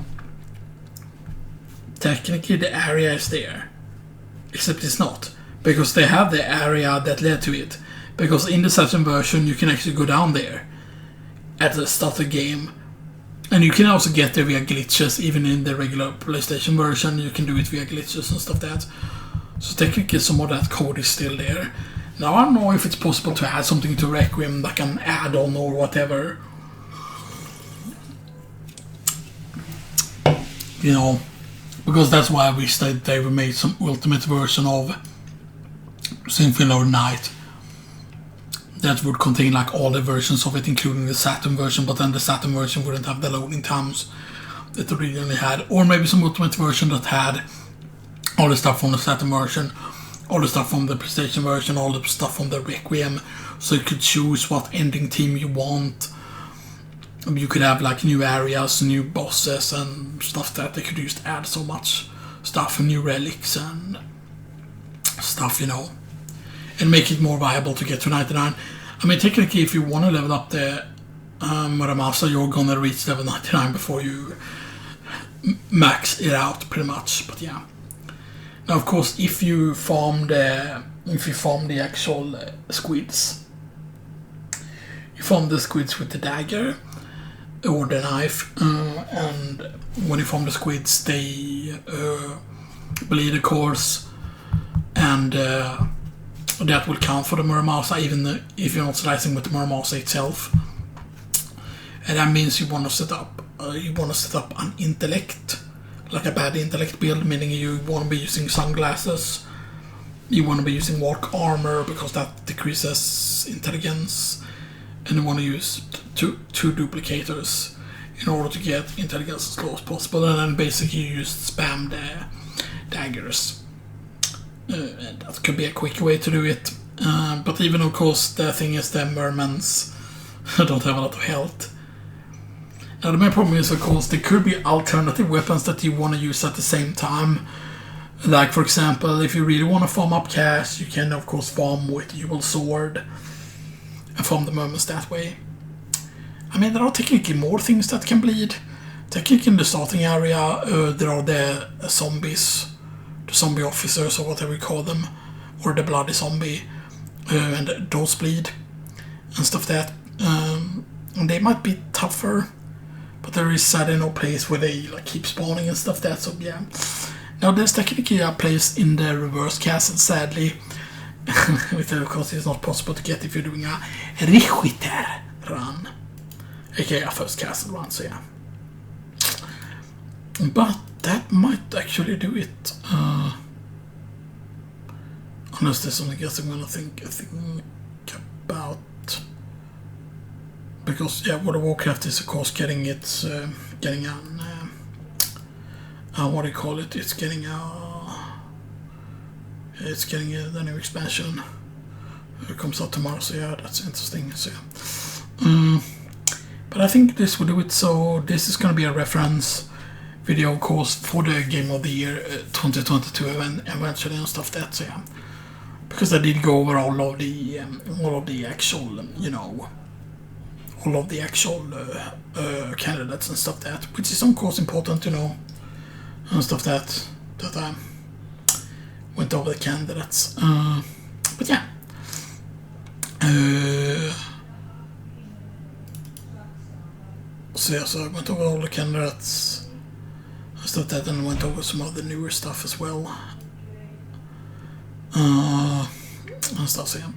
technically the area is there, except it's not. Because they have the area that led to it. Because in the Saturn version you can actually go down there at the start of the game. And you can also get there via glitches, even in the regular PlayStation version you can do it via glitches and stuff like that. So technically some of that code is still there. Now I don't know if it's possible to add something to Requiem, like an add-on or whatever. You know, because that's why I wish that they made some ultimate version of Symphony of the Night that would contain like all the versions of it, including the Saturn version, but then the Saturn version wouldn't have the loading times that it originally had. Or maybe some ultimate version that had all the stuff from the Saturn version, all the stuff from the PlayStation version, all the stuff from the Requiem, so you could choose what ending team you want. You could have like new areas, new bosses and stuff that they could just add so much stuff, new relics and stuff, you know, and make it more viable to get to 99. I mean, technically if you want to level up the Muramasa, you're gonna reach level 99 before you max it out pretty much, but yeah. Now of course if you farm the actual squids, you farm the squids with the dagger or the knife, and when you farm the squids they bleed, of course, and that will count for the Muramasa even if you're not slicing with the Muramasa itself. And that means you want to set up an intellect, like a bad intellect build, meaning you want to be using sunglasses, you want to be using walk armor because that decreases intelligence, and you want to use two duplicators in order to get intelligence as low as possible, and then basically you just spam the daggers. And that could be a quick way to do it, but even of course the thing is the mermans don't have a lot of health. Now the main problem is of course there could be alternative weapons that you want to use at the same time. Like for example, if you really want to farm up cash, you can of course farm with Evil Sword and farm the mermans that way. I mean, there are technically more things that can bleed. Technically in the starting area there are the zombies, the zombie officers or whatever you call them, or the bloody zombie, and those bleed and stuff that. And they might be tougher, but there is sadly no place where they like keep spawning and stuff that, so yeah. Now there's technically a place in the reverse castle, sadly, which of course is not possible to get if you're doing a Richter run, aka a first castle run, so yeah. But that might actually do it, unless there's something else I'm gonna think about. Because yeah, World of Warcraft is of course getting its getting an what do you call it? It's getting the new expansion. It comes out tomorrow, so yeah, that's interesting. So yeah. But I think this will do it. So this is going to be a reference video, of course, for the Game of the Year 2022 event eventually and stuff that. So yeah, because I did go over all of the actual, all of the actual candidates and stuff that, which is of course important, and stuff that I went over the candidates. But yeah. So I went over all the candidates and stuff that, and went over some of the newer stuff as well. And stuff, so yeah.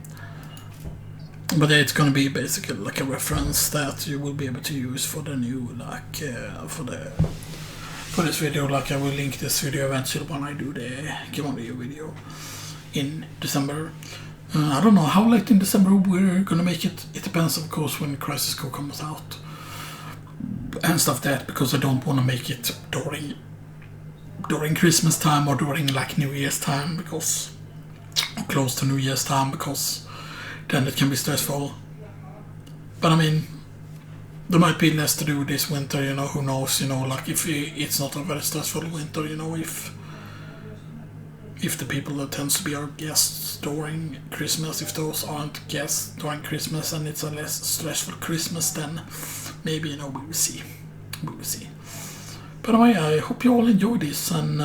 But yeah, it's gonna be basically like a reference that you will be able to use for the new, for this video. Like, I will link this video eventually when I do the Game of the Year video in December. I don't know how late in December we're gonna make it. It depends, of course, when Crisis Core comes out and stuff that, because I don't want to make it during Christmas time or during like New Year's time, because close to New Year's time, because then it can be stressful. But I mean, there might be less to do this winter, who knows, like if it's not a very stressful winter, if the people that tends to be our guests during Christmas, if those aren't guests during Christmas and it's a less stressful Christmas, then maybe, we will see. But anyway, I hope you all enjoy this and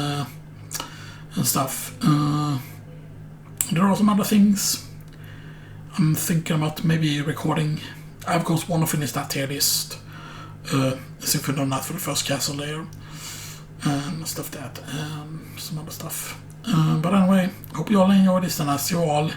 stuff. There are some other things I'm thinking about maybe recording. I of course want to finish that tier list, as if we've done that for the first castle layer and stuff that, some other stuff. But anyway, hope you all enjoy this, and I'll see you all